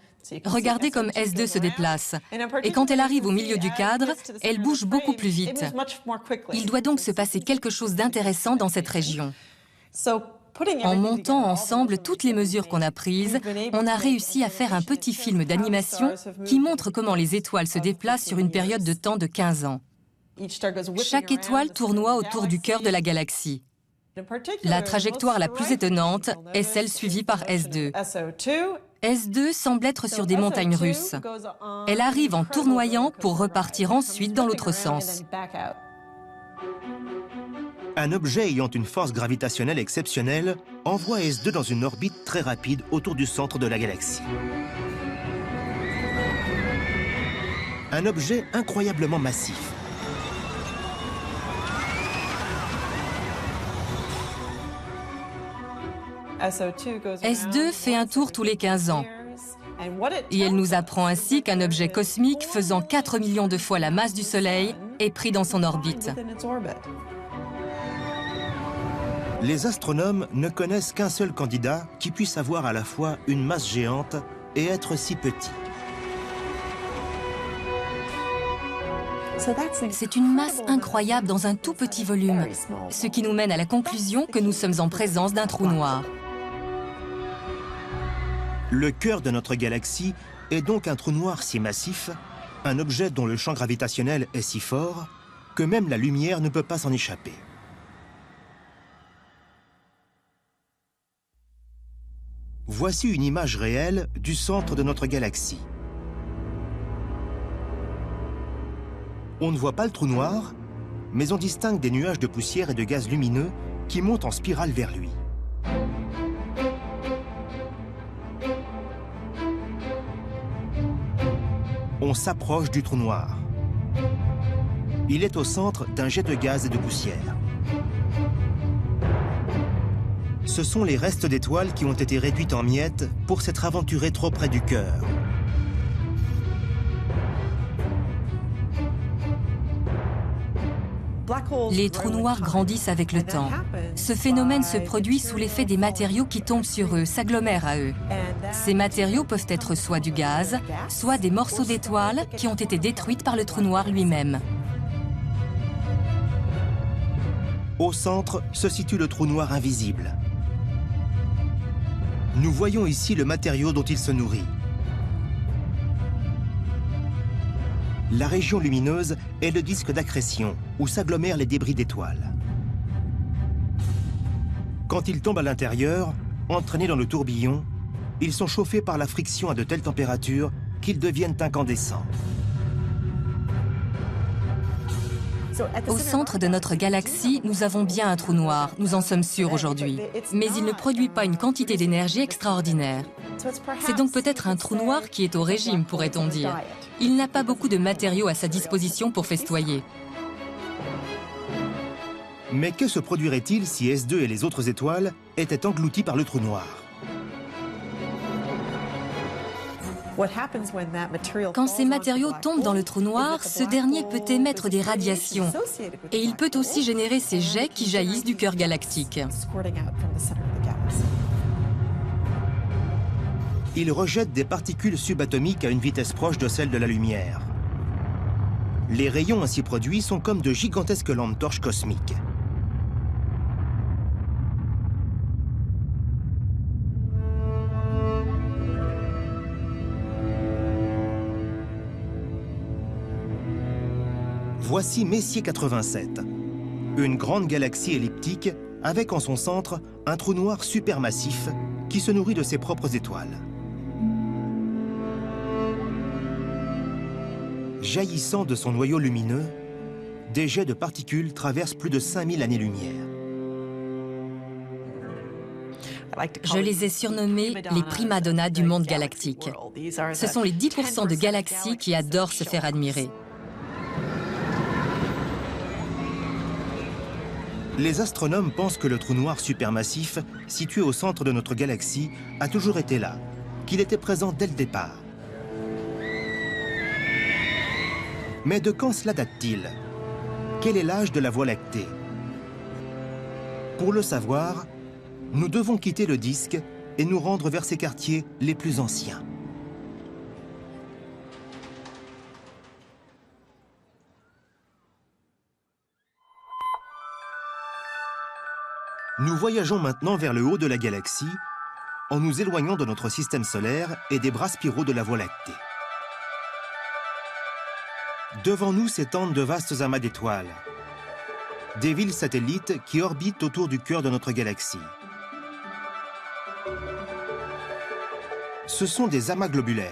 S4: Regardez comme S2 se déplace. Et quand elle arrive au milieu du cadre, elle bouge beaucoup plus vite. Il doit donc se passer quelque chose d'intéressant dans cette région. En montant ensemble toutes les mesures qu'on a prises, on a réussi à faire un petit film d'animation qui montre comment les étoiles se déplacent sur une période de temps de 15 ans. Chaque étoile tournoie autour du cœur de la galaxie. La trajectoire la plus étonnante est celle suivie par S2. S2 semble être sur des montagnes russes. Elle arrive en tournoyant pour repartir ensuite dans l'autre sens.
S1: Un objet ayant une force gravitationnelle exceptionnelle envoie S2 dans une orbite très rapide autour du centre de la galaxie. Un objet incroyablement massif.
S4: S2 fait un tour tous les 15 ans. Et elle nous apprend ainsi qu'un objet cosmique faisant 4 millions de fois la masse du Soleil est pris dans son orbite.
S1: Les astronomes ne connaissent qu'un seul candidat qui puisse avoir à la fois une masse géante et être si petit.
S4: C'est une masse incroyable dans un tout petit volume, ce qui nous mène à la conclusion que nous sommes en présence d'un trou noir.
S1: Le cœur de notre galaxie est donc un trou noir si massif, un objet dont le champ gravitationnel est si fort, que même la lumière ne peut pas s'en échapper. Voici une image réelle du centre de notre galaxie. On ne voit pas le trou noir, mais on distingue des nuages de poussière et de gaz lumineux qui montent en spirale vers lui. On s'approche du trou noir. Il est au centre d'un jet de gaz et de poussière. Ce sont les restes d'étoiles qui ont été réduites en miettes pour s'être aventurés trop près du cœur.
S4: Les trous noirs grandissent avec le temps. Ce phénomène se produit sous l'effet des matériaux qui tombent sur eux, s'agglomèrent à eux. Ces matériaux peuvent être soit du gaz, soit des morceaux d'étoiles qui ont été détruites par le trou noir lui-même.
S1: Au centre se situe le trou noir invisible. Nous voyons ici le matériau dont il se nourrit. La région lumineuse est le disque d'accrétion, où s'agglomèrent les débris d'étoiles. Quand ils tombent à l'intérieur, entraînés dans le tourbillon, ils sont chauffés par la friction à de telles températures qu'ils deviennent incandescents.
S4: Au centre de notre galaxie, nous avons bien un trou noir, nous en sommes sûrs aujourd'hui. Mais il ne produit pas une quantité d'énergie extraordinaire. C'est donc peut-être un trou noir qui est au régime, pourrait-on dire. Il n'a pas beaucoup de matériaux à sa disposition pour festoyer.
S1: Mais que se produirait-il si S2 et les autres étoiles étaient engloutis par le trou noir?
S4: Quand ces matériaux tombent dans le trou noir, ce dernier peut émettre des radiations. Et il peut aussi générer ces jets qui jaillissent du cœur galactique.
S1: Il rejette des particules subatomiques à une vitesse proche de celle de la lumière. Les rayons ainsi produits sont comme de gigantesques lampes torches cosmiques. Voici Messier 87, une grande galaxie elliptique avec en son centre un trou noir supermassif qui se nourrit de ses propres étoiles. Jaillissant de son noyau lumineux, des jets de particules traversent plus de 5000 années-lumière.
S4: Je les ai surnommés les primadonnas du monde galactique. Ce sont les 10% de galaxies qui adorent se faire admirer.
S1: Les astronomes pensent que le trou noir supermassif, situé au centre de notre galaxie, a toujours été là, qu'il était présent dès le départ. Mais de quand cela date-t-il? Quel est l'âge de la Voie lactée? Pour le savoir, nous devons quitter le disque et nous rendre vers ses quartiers les plus anciens. Nous voyageons maintenant vers le haut de la galaxie, en nous éloignant de notre système solaire et des bras spiraux de la Voie lactée. Devant nous s'étendent de vastes amas d'étoiles, des villes satellites qui orbitent autour du cœur de notre galaxie. Ce sont des amas globulaires.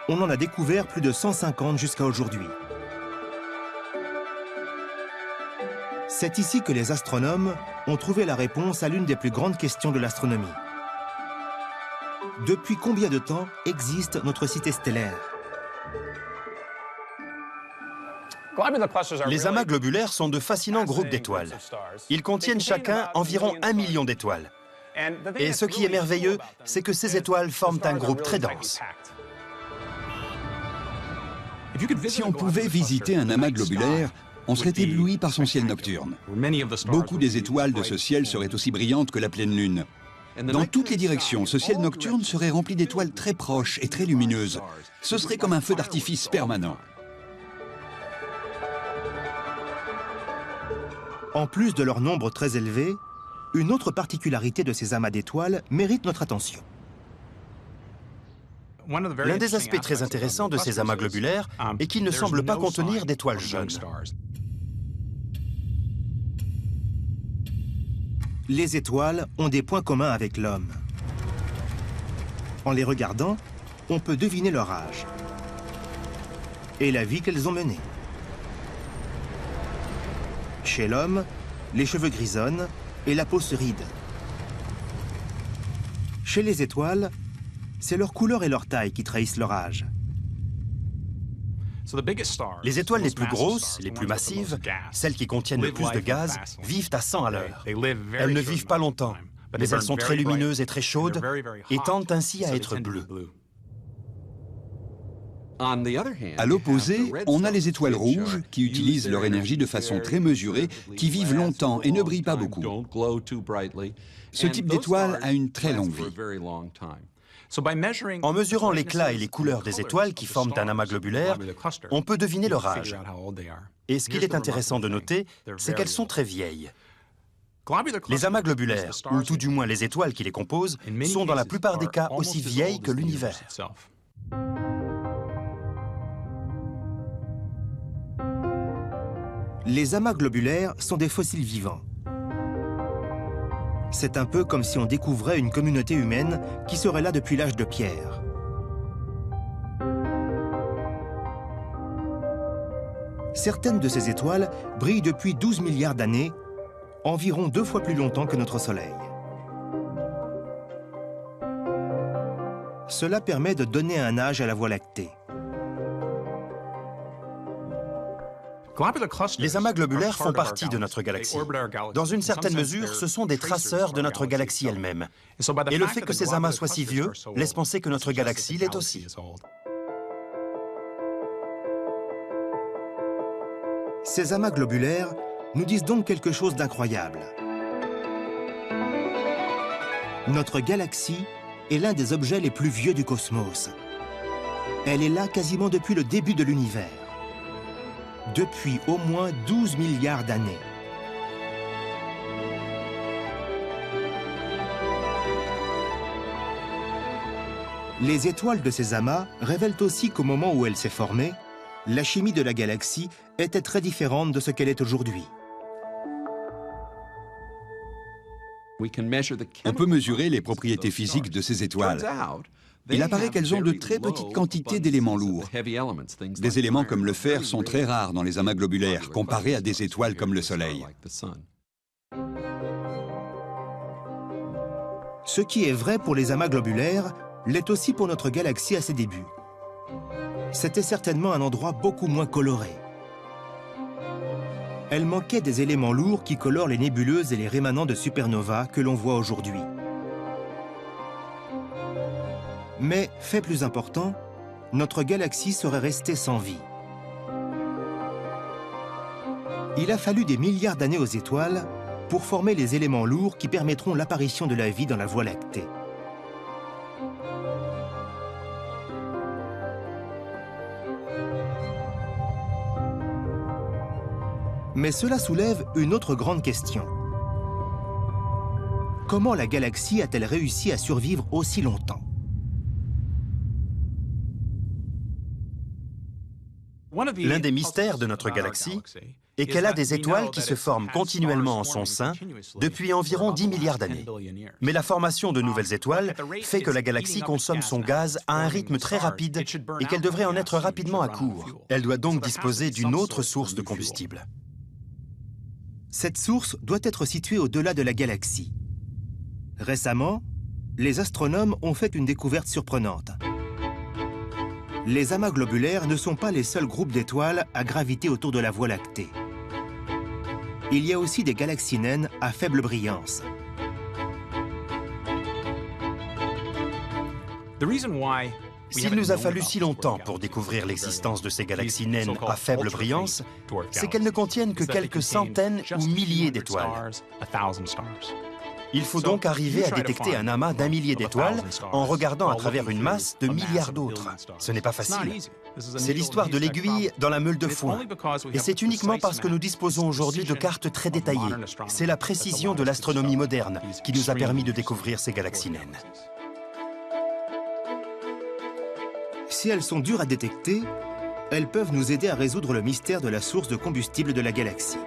S1: On en a découvert plus de 150 jusqu'à aujourd'hui. C'est ici que les astronomes ont trouvé la réponse à l'une des plus grandes questions de l'astronomie. Depuis combien de temps existe notre cité stellaire?
S2: Les amas globulaires sont de fascinants groupes d'étoiles. Ils contiennent chacun environ 1 million d'étoiles. Et ce qui est merveilleux, c'est que ces étoiles forment un groupe très dense.
S3: Si on pouvait visiter un amas globulaire, on serait ébloui par son ciel nocturne. Beaucoup des étoiles de ce ciel seraient aussi brillantes que la pleine lune. Dans toutes les directions, ce ciel nocturne serait rempli d'étoiles très proches et très lumineuses. Ce serait comme un feu d'artifice permanent.
S1: En plus de leur nombre très élevé, une autre particularité de ces amas d'étoiles mérite notre attention.
S2: L'un des aspects très intéressants de ces amas globulaires est qu'ils ne semblent pas contenir d'étoiles jeunes.
S1: Les étoiles ont des points communs avec l'homme. En les regardant, on peut deviner leur âge et la vie qu'elles ont menée. Chez l'homme, les cheveux grisonnent et la peau se ride. Chez les étoiles, c'est leur couleur et leur taille qui trahissent leur âge.
S2: Les étoiles les plus grosses, les plus massives, celles qui contiennent le plus de gaz, vivent à 100 à l'heure. Elles ne vivent pas longtemps, mais elles sont très lumineuses et très chaudes et tendent ainsi à être bleues.
S3: À l'opposé, on a les étoiles rouges qui utilisent leur énergie de façon très mesurée, qui vivent longtemps et ne brillent pas beaucoup. Ce type d'étoile a une très longue vie.
S2: En mesurant l'éclat et les couleurs des étoiles qui forment un amas globulaire, on peut deviner leur âge. Et ce qu'il est intéressant de noter, c'est qu'elles sont très vieilles. Les amas globulaires, ou tout du moins les étoiles qui les composent, sont dans la plupart des cas aussi vieilles que l'univers.
S1: Les amas globulaires sont des fossiles vivants. C'est un peu comme si on découvrait une communauté humaine qui serait là depuis l'âge de pierre. Certaines de ces étoiles brillent depuis 12 milliards d'années, environ 2 fois plus longtemps que notre Soleil. Cela permet de donner un âge à la Voie lactée.
S2: Les amas globulaires font partie de notre galaxie. Dans une certaine mesure, ce sont des traceurs de notre galaxie elle-même. Et le fait que ces amas soient si vieux laisse penser que notre galaxie l'est aussi.
S1: Ces amas globulaires nous disent donc quelque chose d'incroyable. Notre galaxie est l'un des objets les plus vieux du cosmos. Elle est là quasiment depuis le début de l'univers. Depuis au moins 12 milliards d'années. Les étoiles de ces amas révèlent aussi qu'au moment où elle s'est formée, la chimie de la galaxie était très différente de ce qu'elle est aujourd'hui.
S3: On peut mesurer les propriétés physiques de ces étoiles. Il apparaît qu'elles ont de très petites quantités d'éléments lourds. Des éléments comme le fer sont très rares dans les amas globulaires, comparés à des étoiles comme le Soleil.
S1: Ce qui est vrai pour les amas globulaires l'est aussi pour notre galaxie à ses débuts. C'était certainement un endroit beaucoup moins coloré. Elle manquait des éléments lourds qui colorent les nébuleuses et les rémanents de supernovas que l'on voit aujourd'hui. Mais, fait plus important, notre galaxie serait restée sans vie. Il a fallu des milliards d'années aux étoiles pour former les éléments lourds qui permettront l'apparition de la vie dans la Voie lactée. Mais cela soulève une autre grande question. Comment la galaxie a-t-elle réussi à survivre aussi longtemps?
S2: L'un des mystères de notre galaxie est qu'elle a des étoiles qui se forment continuellement en son sein depuis environ 10 milliards d'années. Mais la formation de nouvelles étoiles fait que la galaxie consomme son gaz à un rythme très rapide et qu'elle devrait en être rapidement à court. Elle doit donc disposer d'une autre source de combustible.
S1: Cette source doit être située au-delà de la galaxie. Récemment, les astronomes ont fait une découverte surprenante. Les amas globulaires ne sont pas les seuls groupes d'étoiles à graviter autour de la Voie lactée. Il y a aussi des galaxies naines à faible brillance.
S2: S'il nous a fallu si longtemps pour découvrir l'existence de ces galaxies naines à faible brillance, c'est qu'elles ne contiennent que quelques centaines ou milliers d'étoiles. Il faut donc arriver à détecter un amas d'un millier d'étoiles en regardant à travers une masse de milliards d'autres. Ce n'est pas facile. C'est l'histoire de l'aiguille dans la meule de foin. Et c'est uniquement parce que nous disposons aujourd'hui de cartes très détaillées. C'est la précision de l'astronomie moderne qui nous a permis de découvrir ces galaxies naines.
S1: Si elles sont dures à détecter, elles peuvent nous aider à résoudre le mystère de la source de combustible de la galaxie.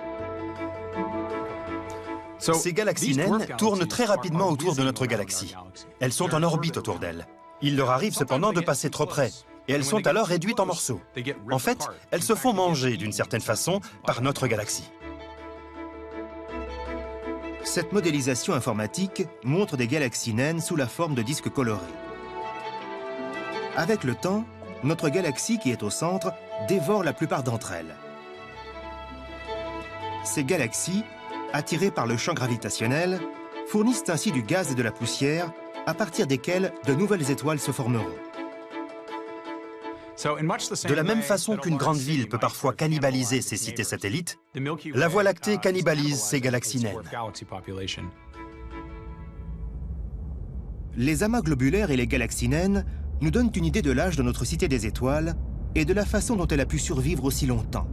S2: Ces galaxies naines tournent très rapidement autour de notre galaxie. Elles sont en orbite autour d'elle. Il leur arrive cependant de passer trop près, et elles sont alors réduites en morceaux. En fait, elles se font manger d'une certaine façon par notre galaxie.
S1: Cette modélisation informatique montre des galaxies naines sous la forme de disques colorés. Avec le temps, notre galaxie qui est au centre dévore la plupart d'entre elles. Ces galaxies, attirées par le champ gravitationnel, fournissent ainsi du gaz et de la poussière à partir desquels de nouvelles étoiles se formeront.
S2: De la même façon qu'une grande ville peut parfois cannibaliser ses cités satellites, la Voie lactée cannibalise ses galaxies naines.
S1: Les amas globulaires et les galaxies naines nous donnent une idée de l'âge de notre cité des étoiles et de la façon dont elle a pu survivre aussi longtemps.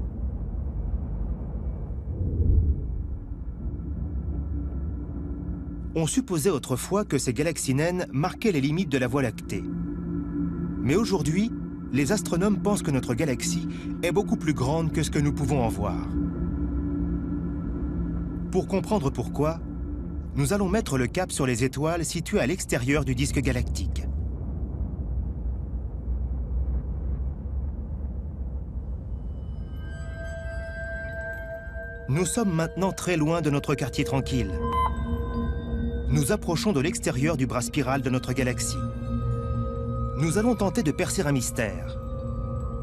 S1: On supposait autrefois que ces galaxies naines marquaient les limites de la Voie lactée. Mais aujourd'hui, les astronomes pensent que notre galaxie est beaucoup plus grande que ce que nous pouvons en voir. Pour comprendre pourquoi, nous allons mettre le cap sur les étoiles situées à l'extérieur du disque galactique. Nous sommes maintenant très loin de notre quartier tranquille. Nous approchons de l'extérieur du bras spiral de notre galaxie. Nous allons tenter de percer un mystère.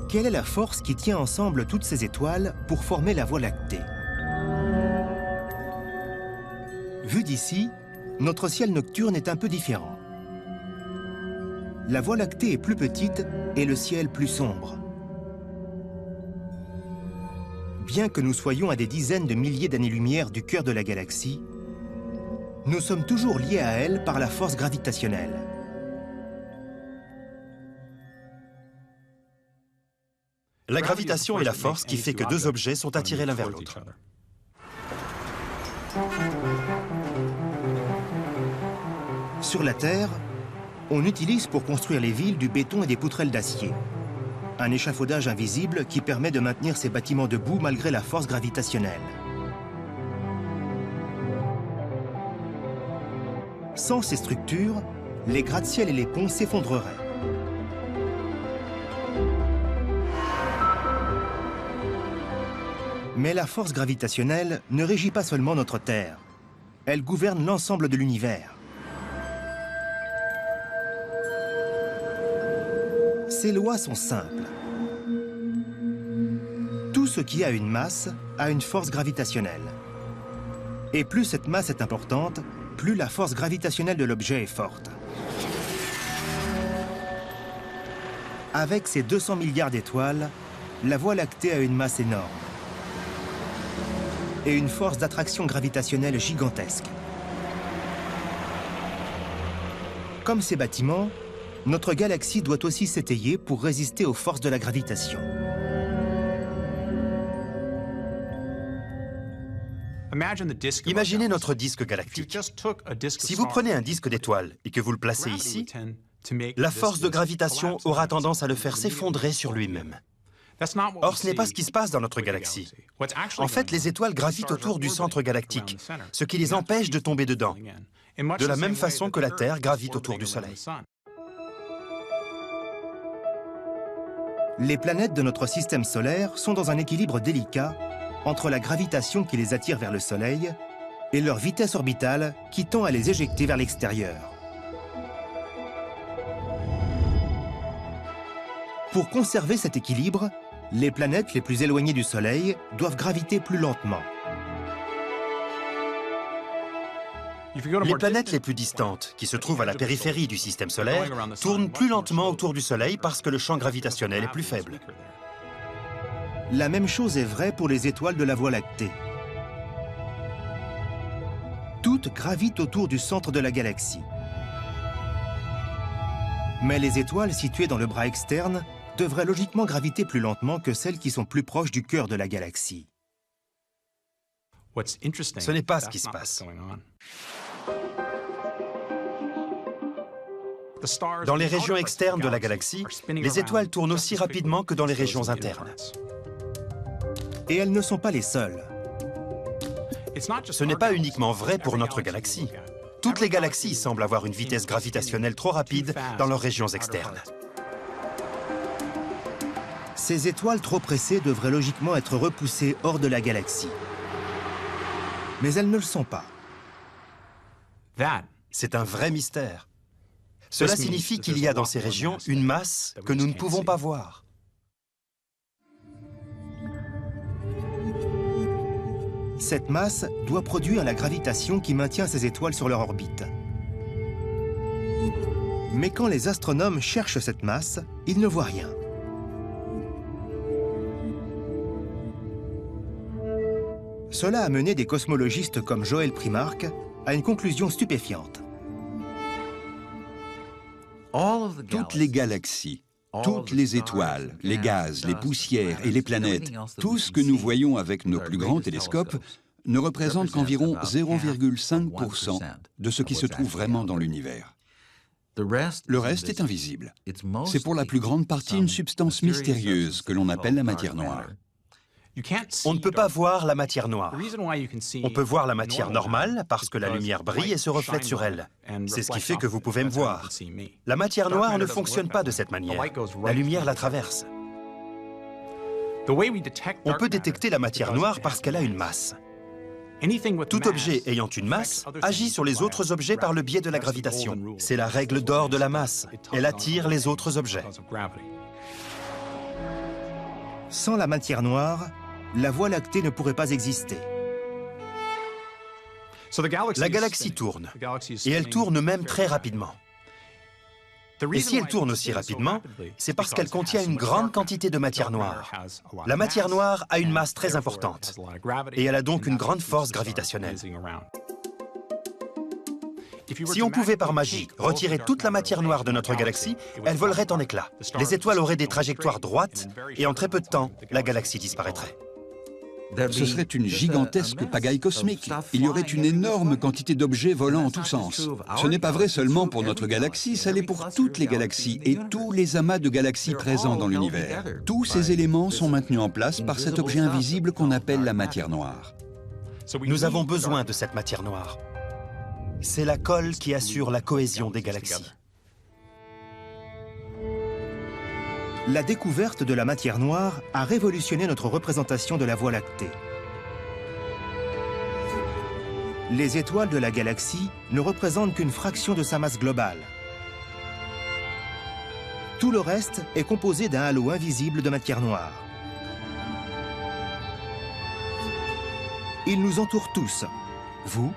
S1: Quelle est la force qui tient ensemble toutes ces étoiles pour former la Voie lactée? Vu d'ici, notre ciel nocturne est un peu différent. La Voie lactée est plus petite et le ciel plus sombre. Bien que nous soyons à des dizaines de milliers d'années-lumière du cœur de la galaxie, nous sommes toujours liés à elle par la force gravitationnelle.
S2: La gravitation est la force qui fait que deux objets sont attirés l'un vers l'autre.
S1: Sur la Terre, on utilise pour construire les villes du béton et des poutrelles d'acier. Un échafaudage invisible qui permet de maintenir ces bâtiments debout malgré la force gravitationnelle. Sans ces structures, les gratte-ciel et les ponts s'effondreraient. Mais la force gravitationnelle ne régit pas seulement notre Terre. Elle gouverne l'ensemble de l'univers. Ces lois sont simples. Tout ce qui a une masse a une force gravitationnelle. Et plus cette masse est importante, plus la force gravitationnelle de l'objet est forte. Avec ses 200 milliards d'étoiles, la Voie lactée a une masse énorme et une force d'attraction gravitationnelle gigantesque. Comme ces bâtiments, notre galaxie doit aussi s'étayer pour résister aux forces de la gravitation.
S2: Imaginez notre disque galactique. Si vous prenez un disque d'étoile et que vous le placez ici, la force de gravitation aura tendance à le faire s'effondrer sur lui-même. Or, ce n'est pas ce qui se passe dans notre galaxie. En fait, les étoiles gravitent autour du centre galactique, ce qui les empêche de tomber dedans, de la même façon que la Terre gravite autour du Soleil.
S1: Les planètes de notre système solaire sont dans un équilibre délicat entre la gravitation qui les attire vers le Soleil et leur vitesse orbitale qui tend à les éjecter vers l'extérieur. Pour conserver cet équilibre, les planètes les plus éloignées du Soleil doivent graviter plus lentement.
S2: Les planètes les plus distantes, qui se trouvent à la périphérie du système solaire, tournent plus lentement autour du Soleil parce que le champ gravitationnel est plus faible.
S1: La même chose est vraie pour les étoiles de la Voie lactée. Toutes gravitent autour du centre de la galaxie. Mais les étoiles situées dans le bras externe devraient logiquement graviter plus lentement que celles qui sont plus proches du cœur de la galaxie.
S2: Ce n'est pas ce qui se passe. Dans les régions externes de la galaxie, les étoiles tournent aussi rapidement que dans les régions internes.
S1: Et elles ne sont pas les seules.
S2: Ce n'est pas uniquement vrai pour notre galaxie. Toutes les galaxies semblent avoir une vitesse gravitationnelle trop rapide dans leurs régions externes.
S1: Ces étoiles trop pressées devraient logiquement être repoussées hors de la galaxie. Mais elles ne le sont pas.
S2: C'est un vrai mystère. Cela signifie qu'il y a dans ces régions une masse que nous ne pouvons pas voir.
S1: Cette masse doit produire la gravitation qui maintient ces étoiles sur leur orbite. Mais quand les astronomes cherchent cette masse, ils ne voient rien. Cela a mené des cosmologistes comme Joël Primark à une conclusion stupéfiante.
S3: Toutes les galaxies, toutes les étoiles, les gaz, les poussières et les planètes, tout ce que nous voyons avec nos plus grands télescopes ne représente qu'environ 0,5% de ce qui se trouve vraiment dans l'univers. Le reste est invisible. C'est pour la plus grande partie une substance mystérieuse que l'on appelle la matière noire.
S2: On ne peut pas voir la matière noire. On peut voir la matière normale parce que la lumière brille et se reflète sur elle. C'est ce qui fait que vous pouvez me voir. La matière noire ne fonctionne pas de cette manière. La lumière la traverse. On peut détecter la matière noire parce qu'elle a une masse. Tout objet ayant une masse agit sur les autres objets par le biais de la gravitation. C'est la règle d'or de la masse. Elle attire les autres objets.
S1: Sans la matière noire, la Voie lactée ne pourrait pas exister.
S2: La galaxie tourne, et elle tourne même très rapidement. Et si elle tourne aussi rapidement, c'est parce qu'elle contient une grande quantité de matière noire. La matière noire a une masse très importante, et elle a donc une grande force gravitationnelle. Si on pouvait par magie retirer toute la matière noire de notre galaxie, elle volerait en éclats. Les étoiles auraient des trajectoires droites, et en très peu de temps, la galaxie disparaîtrait.
S3: Ce serait une gigantesque pagaille cosmique. Il y aurait une énorme quantité d'objets volant en tous sens. Ce n'est pas vrai seulement pour notre galaxie, ça l'est pour toutes les galaxies et tous les amas de galaxies présents dans l'univers. Tous ces éléments sont maintenus en place par cet objet invisible qu'on appelle la matière noire.
S2: Nous avons besoin de cette matière noire. C'est la colle qui assure la cohésion des galaxies.
S1: La découverte de la matière noire a révolutionné notre représentation de la Voie lactée. Les étoiles de la galaxie ne représentent qu'une fraction de sa masse globale. Tout le reste est composé d'un halo invisible de matière noire. Ils nous entourent tous, vous,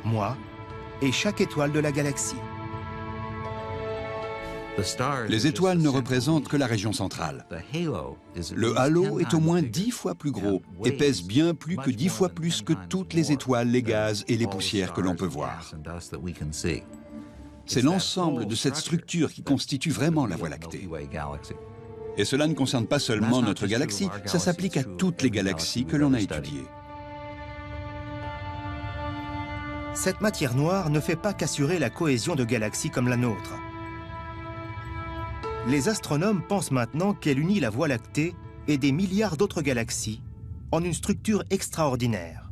S1: moi et chaque étoile de la galaxie.
S3: Les étoiles ne représentent que la région centrale. Le halo est au moins 10 fois plus gros et pèse bien plus que 10 fois plus que toutes les étoiles, les gaz et les poussières que l'on peut voir. C'est l'ensemble de cette structure qui constitue vraiment la Voie lactée. Et cela ne concerne pas seulement notre galaxie, ça s'applique à toutes les galaxies que l'on a étudiées.
S1: Cette matière noire ne fait pas qu'assurer la cohésion de galaxies comme la nôtre. Les astronomes pensent maintenant qu'elle unit la Voie lactée et des milliards d'autres galaxies en une structure extraordinaire.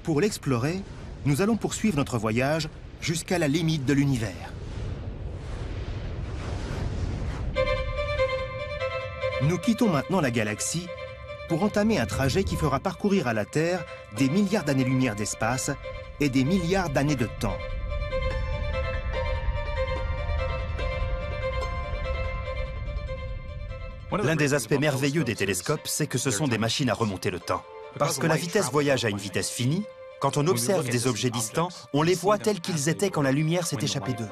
S1: Pour l'explorer, nous allons poursuivre notre voyage jusqu'à la limite de l'univers. Nous quittons maintenant la galaxie pour entamer un trajet qui fera parcourir à la Terre des milliards d'années-lumière d'espace et des milliards d'années de temps.
S2: L'un des aspects merveilleux des télescopes, c'est que ce sont des machines à remonter le temps. Parce que la vitesse voyage à une vitesse finie, quand on observe des objets distants, on les voit tels qu'ils étaient quand la lumière s'est échappée d'eux.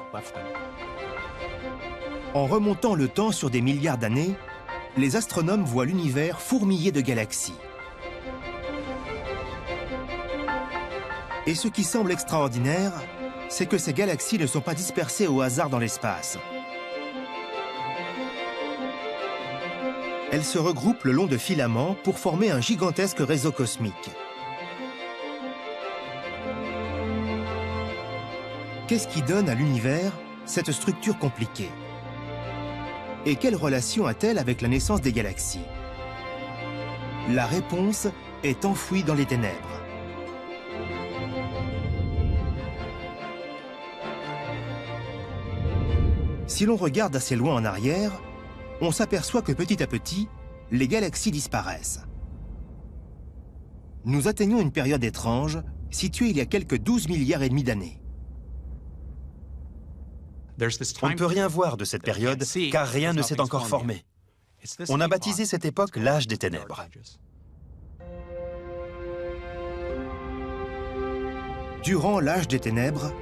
S1: En remontant le temps sur des milliards d'années, les astronomes voient l'univers fourmillé de galaxies. Et ce qui semble extraordinaire, c'est que ces galaxies ne sont pas dispersées au hasard dans l'espace. Elles se regroupent le long de filaments pour former un gigantesque réseau cosmique. Qu'est-ce qui donne à l'univers cette structure compliquée? Et quelle relation a-t-elle avec la naissance des galaxies? La réponse est enfouie dans les ténèbres. Si l'on regarde assez loin en arrière, on s'aperçoit que petit à petit, les galaxies disparaissent. Nous atteignons une période étrange, située il y a quelques 12 milliards et demi d'années.
S2: On ne peut rien voir de cette période, car rien ne s'est encore formé. On a baptisé cette époque l'âge des ténèbres.
S1: Durant l'âge des ténèbres,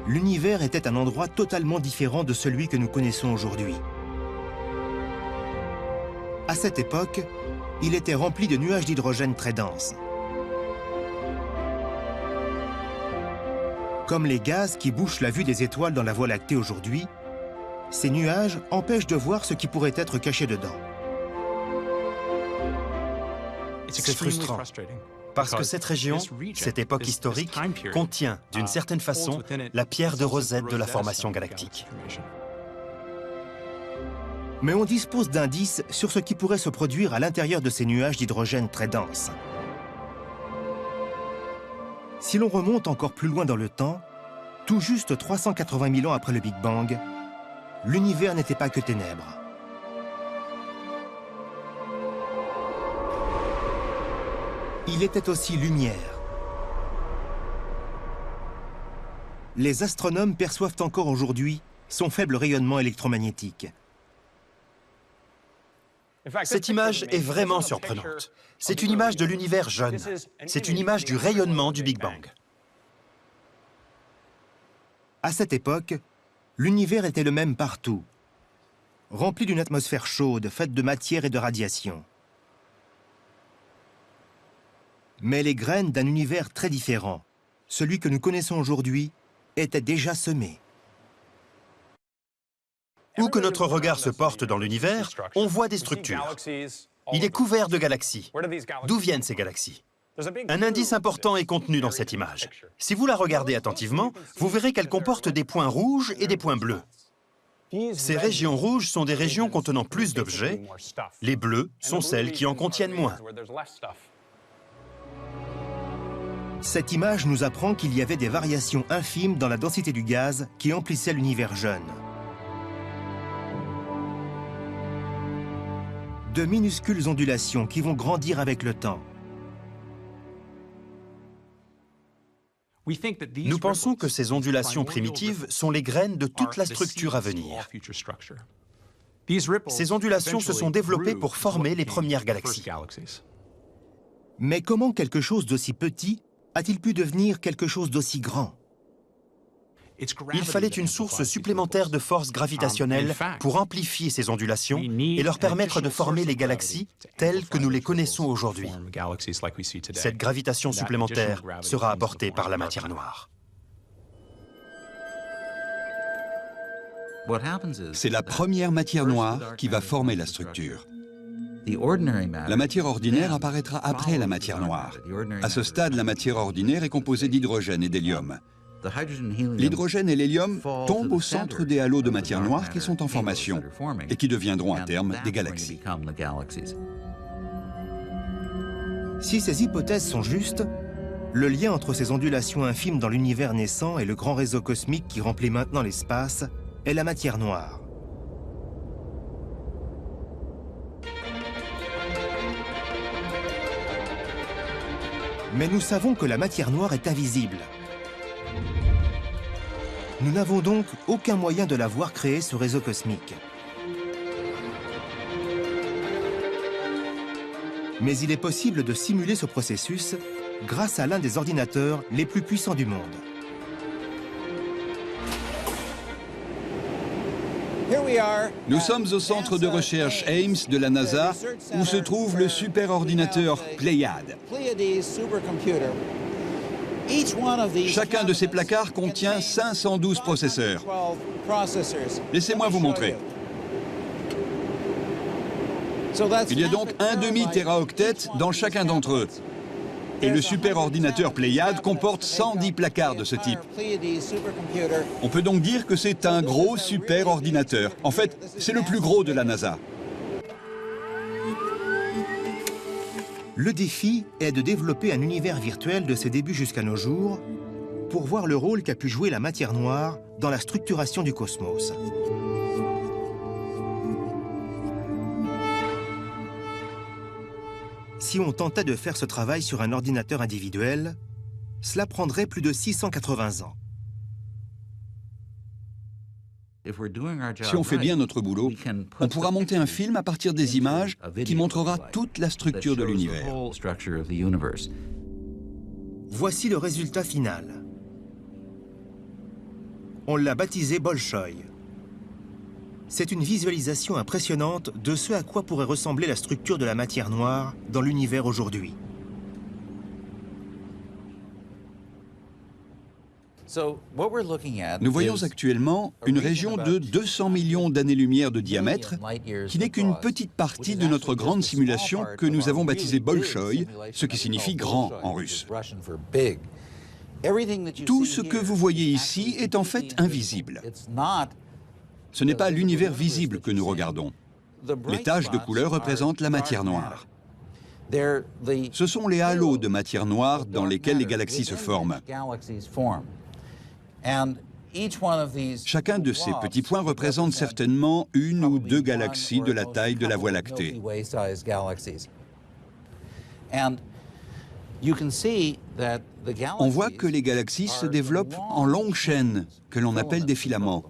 S1: l'univers était un endroit totalement différent de celui que nous connaissons aujourd'hui. À cette époque, il était rempli de nuages d'hydrogène très denses. Comme les gaz qui bouchent la vue des étoiles dans la Voie lactée aujourd'hui, ces nuages empêchent de voir ce qui pourrait être caché dedans.
S2: C'est frustrant, parce que cette région, cette époque historique, contient, d'une certaine façon, la pierre de Rosette de la formation galactique.
S1: Mais on dispose d'indices sur ce qui pourrait se produire à l'intérieur de ces nuages d'hydrogène très denses. Si l'on remonte encore plus loin dans le temps, tout juste 380 000 ans après le Big Bang, l'univers n'était pas que ténèbres. Il était aussi lumière. Les astronomes perçoivent encore aujourd'hui son faible rayonnement électromagnétique.
S2: Cette image est vraiment surprenante. C'est une image de l'univers jeune. C'est une image du rayonnement du Big Bang.
S1: À cette époque, l'univers était le même partout, rempli d'une atmosphère chaude, faite de matière et de radiation. Mais les graines d'un univers très différent, celui que nous connaissons aujourd'hui, étaient déjà semées.
S2: Où que notre regard se porte dans l'univers, on voit des structures. Il est couvert de galaxies. D'où viennent ces galaxies? Un indice important est contenu dans cette image. Si vous la regardez attentivement, vous verrez qu'elle comporte des points rouges et des points bleus. Ces régions rouges sont des régions contenant plus d'objets. Les bleus sont celles qui en contiennent moins.
S1: Cette image nous apprend qu'il y avait des variations infimes dans la densité du gaz qui emplissait l'univers jeune. De minuscules ondulations qui vont grandir avec le temps.
S2: Nous pensons que ces ondulations primitives sont les graines de toute la structure à venir. Ces ondulations se sont développées pour former les premières galaxies.
S1: Mais comment quelque chose d'aussi petit a-t-il pu devenir quelque chose d'aussi grand?
S2: Il fallait une source supplémentaire de force gravitationnelle pour amplifier ces ondulations et leur permettre de former les galaxies telles que nous les connaissons aujourd'hui. Cette gravitation supplémentaire sera apportée par la matière noire.
S3: C'est la première matière noire qui va former la structure. La matière ordinaire apparaîtra après la matière noire. À ce stade, la matière ordinaire est composée d'hydrogène et d'hélium. L'hydrogène et l'hélium tombent au centre des halos de matière noire qui sont en formation et qui deviendront à terme des galaxies.
S1: Si ces hypothèses sont justes, le lien entre ces ondulations infimes dans l'univers naissant et le grand réseau cosmique qui remplit maintenant l'espace est la matière noire. Mais nous savons que la matière noire est invisible. Nous n'avons donc aucun moyen de la voir créer ce réseau cosmique. Mais il est possible de simuler ce processus grâce à l'un des ordinateurs les plus puissants du monde.
S3: Nous sommes au centre de recherche Ames de la NASA, où se trouve le superordinateur Pléiade. Chacun de ces placards contient 512 processeurs. Laissez-moi vous montrer. Il y a donc un demi-téraoctet dans chacun d'entre eux. Et le superordinateur Pléiade comporte 110 placards de ce type. On peut donc dire que c'est un gros superordinateur. En fait, c'est le plus gros de la NASA.
S1: Le défi est de développer un univers virtuel de ses débuts jusqu'à nos jours pour voir le rôle qu'a pu jouer la matière noire dans la structuration du cosmos. Si on tentait de faire ce travail sur un ordinateur individuel, cela prendrait plus de 680 ans.
S3: Si on fait bien notre boulot, on pourra monter un film à partir des images qui montrera toute la structure de l'univers.
S1: Voici le résultat final. On l'a baptisé Bolchoï. C'est une visualisation impressionnante de ce à quoi pourrait ressembler la structure de la matière noire dans l'univers aujourd'hui.
S3: Nous voyons actuellement une région de 200 millions d'années-lumière de diamètre qui n'est qu'une petite partie de notre grande simulation que nous avons baptisée Bolchoï, ce qui signifie grand en russe. Tout ce que vous voyez ici est en fait invisible. Ce n'est pas l'univers visible que nous regardons. Les taches de couleur représentent la matière noire. Ce sont les halos de matière noire dans lesquels les galaxies se forment. Chacun de ces petits points représente certainement une ou deux galaxies de la taille de la Voie lactée. On voit que les galaxies se développent en longues chaînes, que l'on appelle des filaments.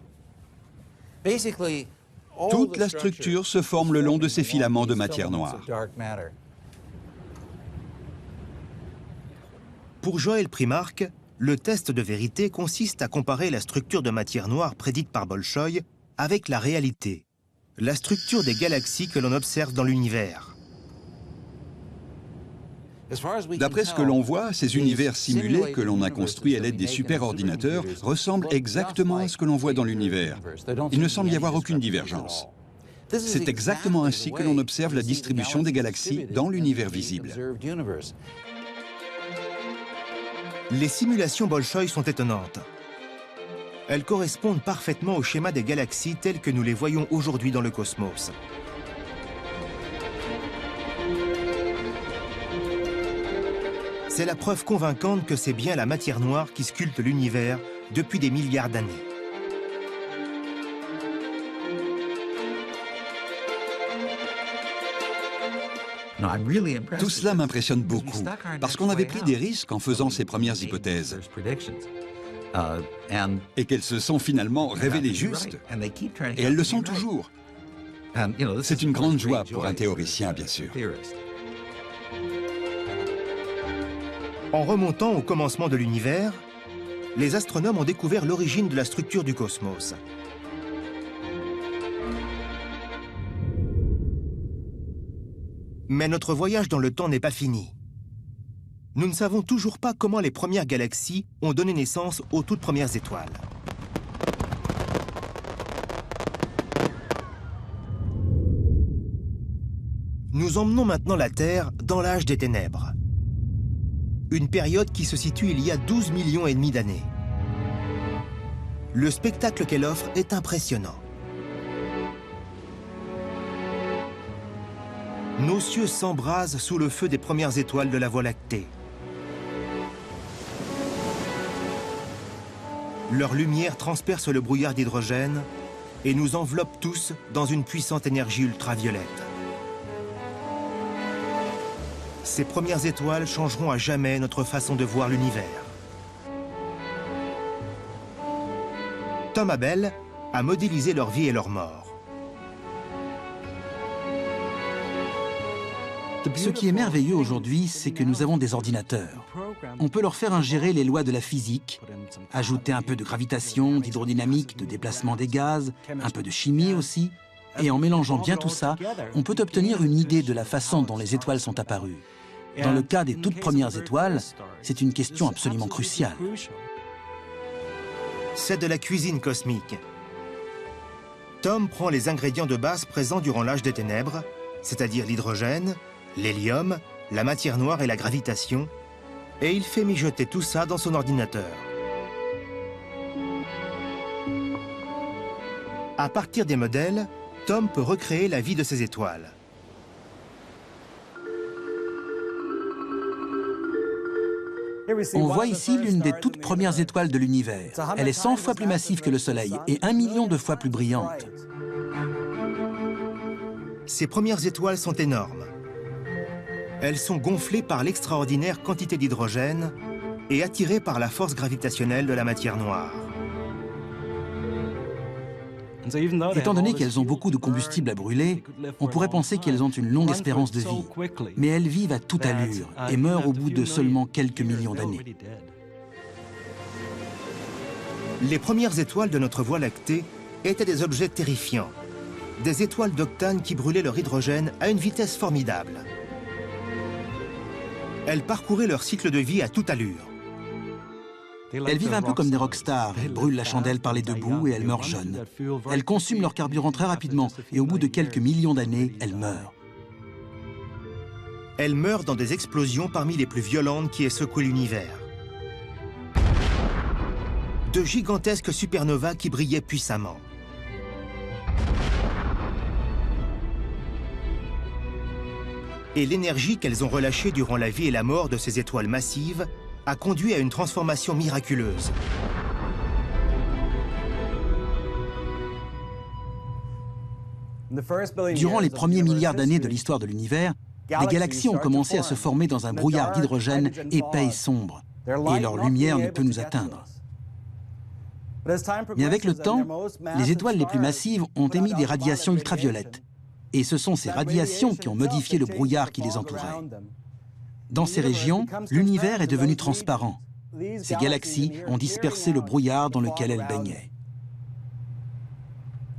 S3: Toute la structure se forme le long de ces filaments de matière noire.
S1: Pour Joël Primark, le test de vérité consiste à comparer la structure de matière noire prédite par Bolchoï avec la réalité, la structure des galaxies que l'on observe dans l'univers.
S3: D'après ce que l'on voit, ces univers simulés que l'on a construits à l'aide des superordinateurs ressemblent exactement à ce que l'on voit dans l'univers. Il ne semble y avoir aucune divergence. C'est exactement ainsi que l'on observe la distribution des galaxies dans l'univers visible.
S1: Les simulations Bolchoï sont étonnantes. Elles correspondent parfaitement au schéma des galaxies telles que nous les voyons aujourd'hui dans le cosmos. C'est la preuve convaincante que c'est bien la matière noire qui sculpte l'univers depuis des milliards d'années.
S3: Tout cela m'impressionne beaucoup, parce qu'on avait pris des risques en faisant ces premières hypothèses, et qu'elles se sont finalement révélées justes, et elles le sont toujours. C'est une grande joie pour un théoricien, bien sûr.
S1: En remontant au commencement de l'univers, les astronomes ont découvert l'origine de la structure du cosmos. Mais notre voyage dans le temps n'est pas fini. Nous ne savons toujours pas comment les premières galaxies ont donné naissance aux toutes premières étoiles. Nous emmenons maintenant la Terre dans l'âge des ténèbres. Une période qui se situe il y a 12 millions et demi d'années. Le spectacle qu'elle offre est impressionnant. Nos cieux s'embrasent sous le feu des premières étoiles de la Voie lactée. Leur lumière transperce le brouillard d'hydrogène et nous enveloppe tous dans une puissante énergie ultraviolette. Ces premières étoiles changeront à jamais notre façon de voir l'univers. Tom Abell a modélisé leur vie et leur mort.
S5: Ce qui est merveilleux aujourd'hui, c'est que nous avons des ordinateurs. On peut leur faire ingérer les lois de la physique, ajouter un peu de gravitation, d'hydrodynamique, de déplacement des gaz, un peu de chimie aussi, et en mélangeant bien tout ça, on peut obtenir une idée de la façon dont les étoiles sont apparues. Dans le cas des toutes premières étoiles, c'est une question absolument cruciale.
S1: C'est de la cuisine cosmique. Tom prend les ingrédients de base présents durant l'âge des ténèbres, c'est-à-dire l'hydrogène, l'hélium, la matière noire et la gravitation, et il fait mijoter tout ça dans son ordinateur. À partir des modèles, Tom peut recréer la vie de ces étoiles.
S5: On voit ici l'une des toutes premières étoiles de l'univers. Elle est 100 fois plus massive que le Soleil et 1 million de fois plus brillante.
S1: Ces premières étoiles sont énormes. Elles sont gonflées par l'extraordinaire quantité d'hydrogène et attirées par la force gravitationnelle de la matière noire.
S5: Étant donné qu'elles ont beaucoup de combustible à brûler, on pourrait penser qu'elles ont une longue espérance de vie. Mais elles vivent à toute allure et meurent au bout de seulement quelques millions d'années.
S1: Les premières étoiles de notre Voie lactée étaient des objets terrifiants. Des étoiles d'octane qui brûlaient leur hydrogène à une vitesse formidable. Elles parcouraient leur cycle de vie à toute allure.
S5: Elles vivent un peu comme des rockstars. Elles brûlent la chandelle par les deux bouts et elles meurent jeunes. Elles consument leur carburant très rapidement et au bout de quelques millions d'années, elles meurent.
S1: Elles meurent dans des explosions parmi les plus violentes qui aient secoué l'univers. De gigantesques supernovas qui brillaient puissamment. Et l'énergie qu'elles ont relâchée durant la vie et la mort de ces étoiles massives a conduit à une transformation miraculeuse.
S5: Durant les premiers milliards d'années de l'histoire de l'univers, les galaxies ont commencé à se former dans un brouillard d'hydrogène épais et sombre, et leur lumière ne peut nous atteindre. Mais avec le temps, les étoiles les plus massives ont émis des radiations ultraviolettes, et ce sont ces radiations qui ont modifié le brouillard qui les entourait. Dans ces régions, l'univers est devenu transparent. Ces galaxies ont dispersé le brouillard dans lequel elles baignaient.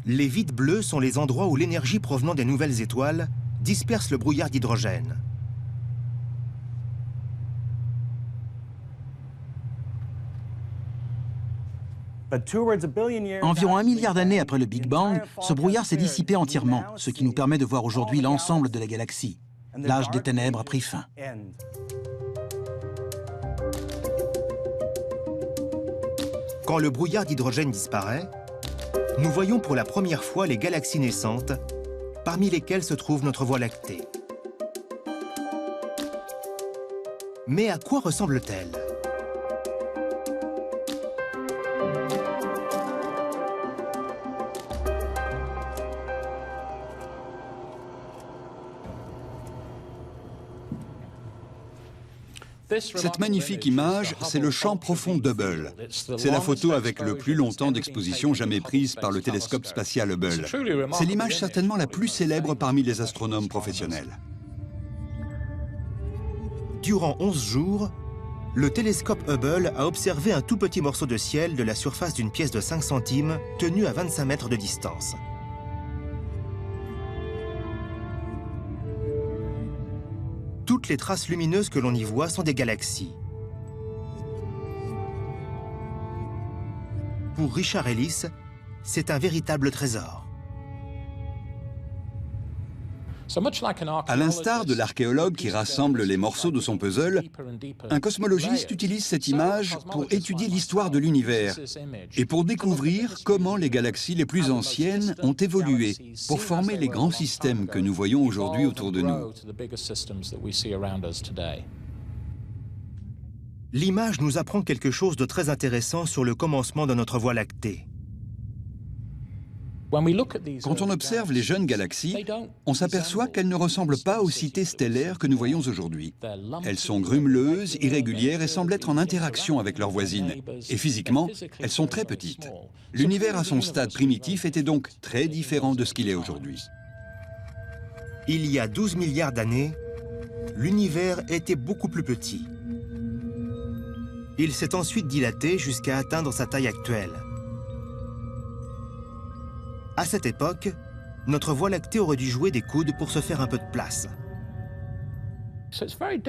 S1: Les vides bleus sont les endroits où l'énergie provenant des nouvelles étoiles disperse le brouillard d'hydrogène.
S5: Environ 1 milliard d'années après le Big Bang, ce brouillard s'est dissipé entièrement, ce qui nous permet de voir aujourd'hui l'ensemble de la galaxie. L'âge des ténèbres a pris fin.
S1: Quand le brouillard d'hydrogène disparaît, nous voyons pour la première fois les galaxies naissantes, parmi lesquelles se trouve notre Voie lactée. Mais à quoi ressemble-t-elle ?
S3: Cette magnifique image, c'est le champ profond d'Hubble. C'est la photo avec le plus longtemps d'exposition jamais prise par le télescope spatial Hubble. C'est l'image certainement la plus célèbre parmi les astronomes professionnels.
S1: Durant 11 jours, le télescope Hubble a observé un tout petit morceau de ciel de la surface d'une pièce de 5 centimes tenue à 25 mètres de distance. Toutes les traces lumineuses que l'on y voit sont des galaxies. Pour Richard Ellis, c'est un véritable trésor.
S3: À l'instar de l'archéologue qui rassemble les morceaux de son puzzle, un cosmologiste utilise cette image pour étudier l'histoire de l'univers et pour découvrir comment les galaxies les plus anciennes ont évolué pour former les grands systèmes que nous voyons aujourd'hui autour de nous.
S1: L'image nous apprend quelque chose de très intéressant sur le commencement de notre Voie lactée.
S3: Quand on observe les jeunes galaxies, on s'aperçoit qu'elles ne ressemblent pas aux cités stellaires que nous voyons aujourd'hui. Elles sont grumeleuses, irrégulières et semblent être en interaction avec leurs voisines. Et physiquement, elles sont très petites. L'univers à son stade primitif était donc très différent de ce qu'il est aujourd'hui.
S1: Il y a 12 milliards d'années, l'univers était beaucoup plus petit. Il s'est ensuite dilaté jusqu'à atteindre sa taille actuelle. À cette époque, notre Voie lactée aurait dû jouer des coudes pour se faire un peu de place.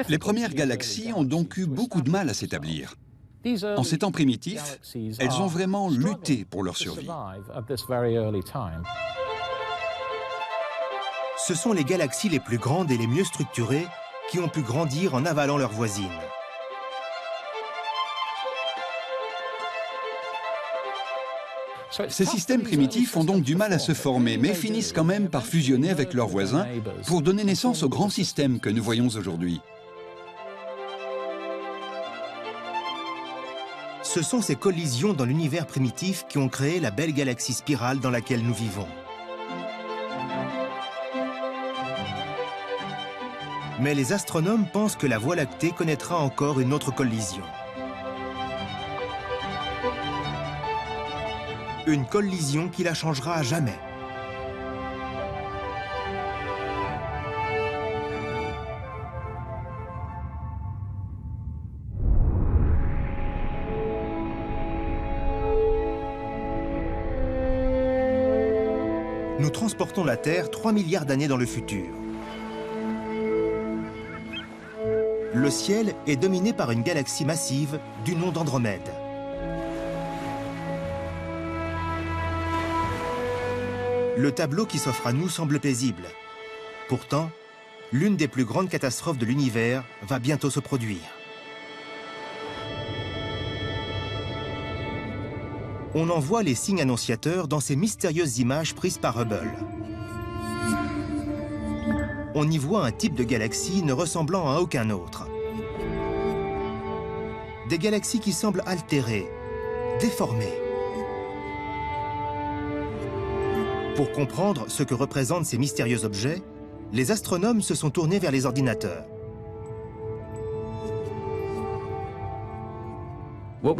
S3: Les premières galaxies ont donc eu beaucoup de mal à s'établir. En ces temps primitifs, elles ont vraiment lutté pour leur survie.
S1: Ce sont les galaxies les plus grandes et les mieux structurées qui ont pu grandir en avalant leurs voisines.
S3: Ces systèmes primitifs ont donc du mal à se former, mais finissent quand même par fusionner avec leurs voisins pour donner naissance aux grands systèmes que nous voyons aujourd'hui.
S1: Ce sont ces collisions dans l'univers primitif qui ont créé la belle galaxie spirale dans laquelle nous vivons. Mais les astronomes pensent que la Voie lactée connaîtra encore une autre collision. Une collision qui la changera à jamais. Nous transportons la Terre 3 milliards d'années dans le futur. Le ciel est dominé par une galaxie massive du nom d'Andromède. Le tableau qui s'offre à nous semble paisible. Pourtant, l'une des plus grandes catastrophes de l'univers va bientôt se produire. On en voit les signes annonciateurs dans ces mystérieuses images prises par Hubble. On y voit un type de galaxie ne ressemblant à aucun autre. Des galaxies qui semblent altérées, déformées. Pour comprendre ce que représentent ces mystérieux objets, les astronomes se sont tournés vers les ordinateurs.
S3: On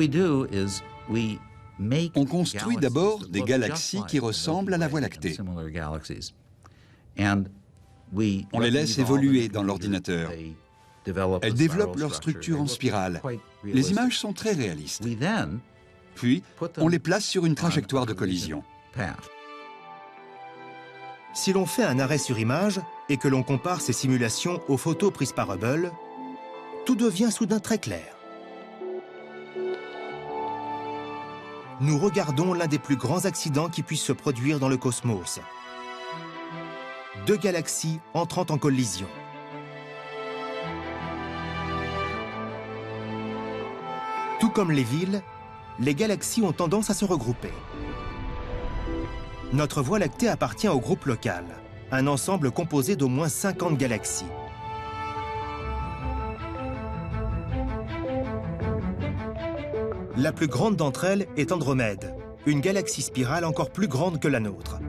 S3: construit d'abord des galaxies qui ressemblent à la Voie lactée. On les laisse évoluer dans l'ordinateur. Elles développent leur structure en spirale. Les images sont très réalistes. Puis, on les place sur une trajectoire de collision.
S1: Si l'on fait un arrêt sur image et que l'on compare ces simulations aux photos prises par Hubble, tout devient soudain très clair. Nous regardons l'un des plus grands accidents qui puissent se produire dans le cosmos. Deux galaxies entrant en collision. Tout comme les villes, les galaxies ont tendance à se regrouper. Notre Voie lactée appartient au groupe local, un ensemble composé d'au moins 50 galaxies. La plus grande d'entre elles est Andromède, une galaxie spirale encore plus grande que la nôtre.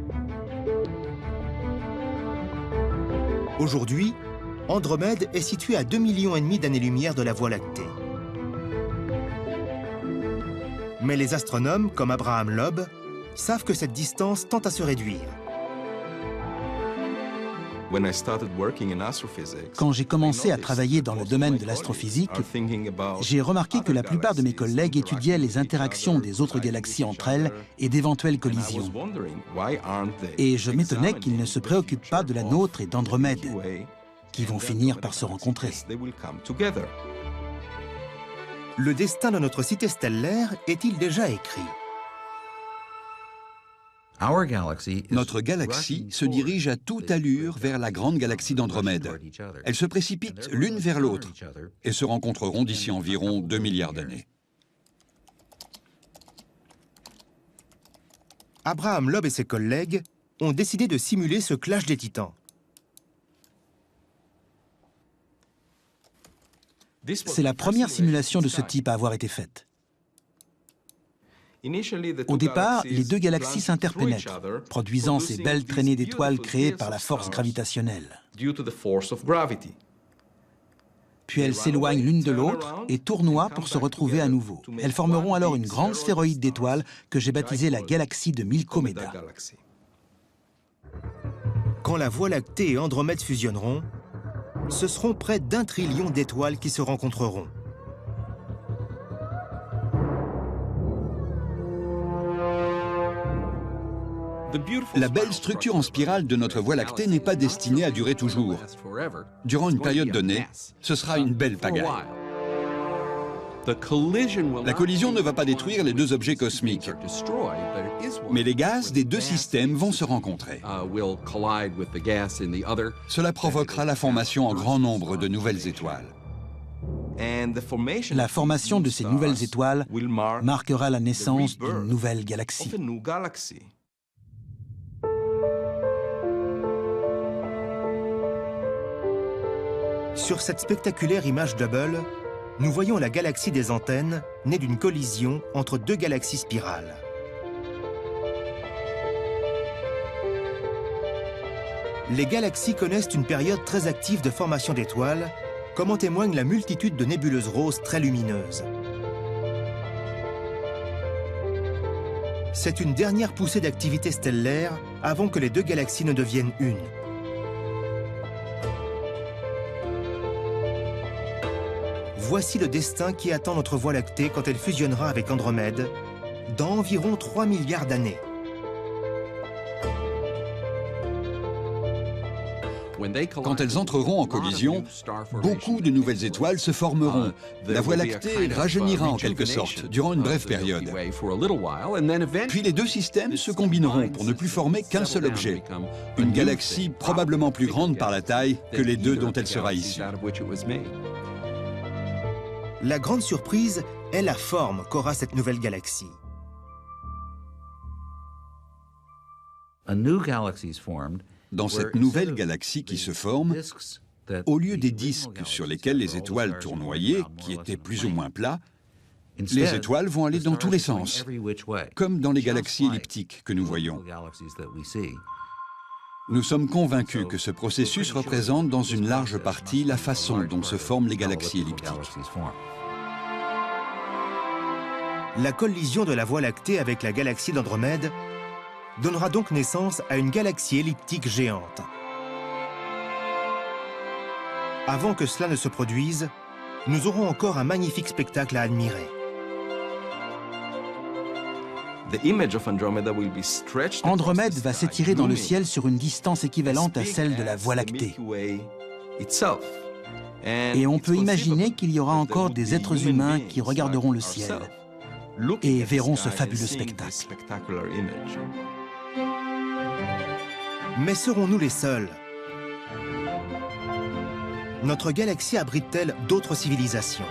S1: Aujourd'hui, Andromède est située à 2,5 millions d'années-lumière de la Voie lactée. Mais les astronomes, comme Abraham Loeb, savent que cette distance tend à se réduire.
S5: Quand j'ai commencé à travailler dans le domaine de l'astrophysique, j'ai remarqué que la plupart de mes collègues étudiaient les interactions des autres galaxies entre elles et d'éventuelles collisions. Et je m'étonnais qu'ils ne se préoccupent pas de la nôtre et d'Andromède, qui vont finir par se rencontrer.
S1: Le destin de notre cité stellaire est-il déjà écrit?
S3: Notre galaxie se dirige à toute allure vers la grande galaxie d'Andromède. Elles se précipitent l'une vers l'autre et se rencontreront d'ici environ 2 milliards d'années.
S1: Abraham Loeb et ses collègues ont décidé de simuler ce clash des titans.
S5: C'est la première simulation de ce type à avoir été faite. Au départ, les deux galaxies s'interpénètrent, produisant ces belles traînées d'étoiles créées par la force gravitationnelle. Puis elles s'éloignent l'une de l'autre et tournoient pour se retrouver à nouveau. Elles formeront alors une grande sphéroïde d'étoiles que j'ai baptisée la galaxie de Milkomeda.
S1: Quand la Voie lactée et Andromède fusionneront, ce seront près d'1 trillion d'étoiles qui se rencontreront.
S3: La belle structure en spirale de notre Voie lactée n'est pas destinée à durer toujours. Durant une période donnée, ce sera une belle pagaille. La collision ne va pas détruire les deux objets cosmiques, mais les gaz des deux systèmes vont se rencontrer. Cela provoquera la formation en grand nombre de nouvelles étoiles.
S5: La formation de ces nouvelles étoiles marquera la naissance d'une nouvelle galaxie.
S1: Sur cette spectaculaire image Hubble, nous voyons la galaxie des antennes, née d'une collision entre deux galaxies spirales. Les galaxies connaissent une période très active de formation d'étoiles, comme en témoigne la multitude de nébuleuses roses très lumineuses. C'est une dernière poussée d'activité stellaire avant que les deux galaxies ne deviennent une. Voici le destin qui attend notre Voie lactée quand elle fusionnera avec Andromède, dans environ 3 milliards d'années.
S3: Quand elles entreront en collision, beaucoup de nouvelles étoiles se formeront. La Voie lactée rajeunira en quelque sorte, durant une brève période. Puis les deux systèmes se combineront pour ne plus former qu'un seul objet. Une galaxie probablement plus grande par la taille que les deux dont elle sera issue.
S1: La grande surprise est la forme qu'aura cette nouvelle galaxie.
S3: Dans cette nouvelle galaxie qui se forme, au lieu des disques sur lesquels les étoiles tournoyaient, qui étaient plus ou moins plats, les étoiles vont aller dans tous les sens, comme dans les galaxies elliptiques que nous voyons. Nous sommes convaincus que ce processus représente dans une large partie la façon dont se forment les galaxies elliptiques.
S1: La collision de la Voie lactée avec la galaxie d'Andromède donnera donc naissance à une galaxie elliptique géante. Avant que cela ne se produise, nous aurons encore un magnifique spectacle à admirer.
S5: Andromède va s'étirer dans le ciel sur une distance équivalente à celle de la Voie lactée. Et on peut imaginer qu'il y aura encore des êtres humains qui regarderont le ciel et verront ce fabuleux spectacle.
S1: Mais serons-nous les seuls? Notre galaxie abrite-t-elle d'autres civilisations?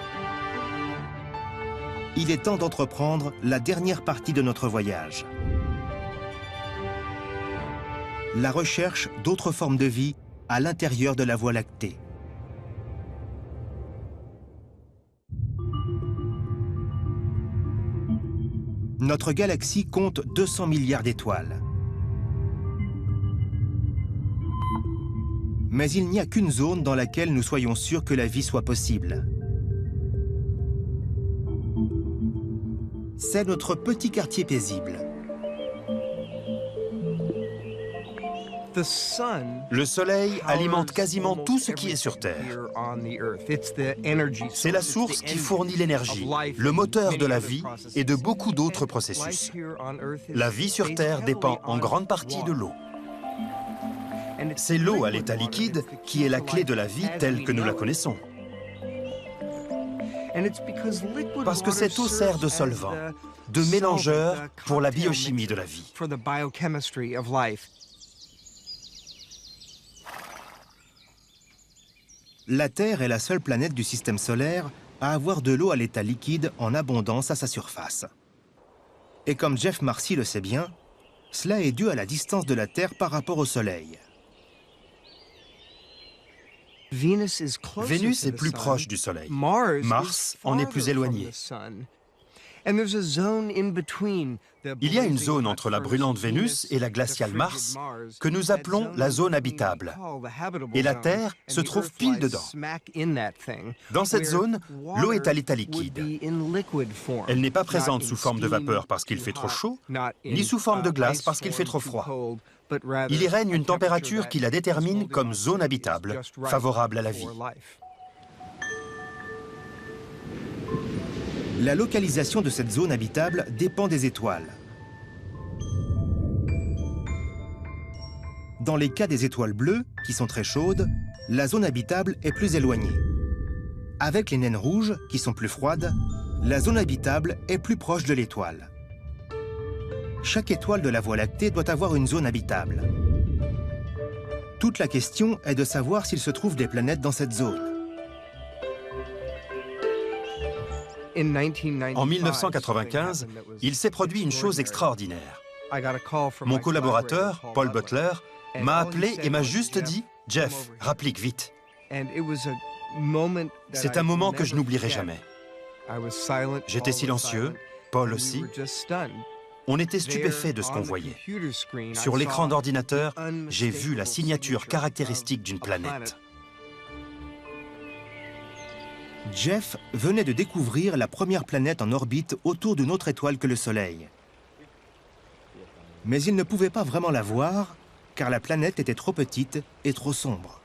S1: Il est temps d'entreprendre la dernière partie de notre voyage. La recherche d'autres formes de vie à l'intérieur de la Voie lactée. Notre galaxie compte 200 milliards d'étoiles. Mais il n'y a qu'une zone dans laquelle nous soyons sûrs que la vie soit possible. C'est notre petit quartier paisible.
S2: Le soleil alimente quasiment tout ce qui est sur Terre. C'est la source qui fournit l'énergie, le moteur de la vie et de beaucoup d'autres processus. La vie sur Terre dépend en grande partie de l'eau. C'est l'eau à l'état liquide qui est la clé de la vie telle que nous la connaissons. Parce que cette eau sert de solvant, de mélangeur pour la biochimie de la vie.
S1: La Terre est la seule planète du système solaire à avoir de l'eau à l'état liquide en abondance à sa surface. Et comme Jeff Marcy le sait bien, cela est dû à la distance de la Terre par rapport au Soleil.
S2: Vénus est plus proche du Soleil. Mars en est plus éloigné. Il y a une zone entre la brûlante Vénus et la glaciale Mars que nous appelons la zone habitable. Et la Terre se trouve pile dedans. Dans cette zone, l'eau est à l'état liquide. Elle n'est pas présente sous forme de vapeur parce qu'il fait trop chaud, ni sous forme de glace parce qu'il fait trop froid. Il y règne une température qui la détermine comme zone habitable, favorable à la vie.
S1: La localisation de cette zone habitable dépend des étoiles. Dans les cas des étoiles bleues, qui sont très chaudes, la zone habitable est plus éloignée. Avec les naines rouges, qui sont plus froides, la zone habitable est plus proche de l'étoile. Chaque étoile de la Voie lactée doit avoir une zone habitable. Toute la question est de savoir s'il se trouve des planètes dans cette zone.
S2: En 1995, il s'est produit une chose extraordinaire. Mon collaborateur, Paul Butler, m'a appelé et m'a juste dit « Jeff, rapplique vite ». C'est un moment que je n'oublierai jamais. J'étais silencieux, Paul aussi. On était stupéfaits de ce qu'on voyait. Sur l'écran d'ordinateur, j'ai vu la signature caractéristique d'une planète.
S1: Jeff venait de découvrir la première planète en orbite autour d'une autre étoile que le Soleil. Mais il ne pouvait pas vraiment la voir, car la planète était trop petite et trop sombre.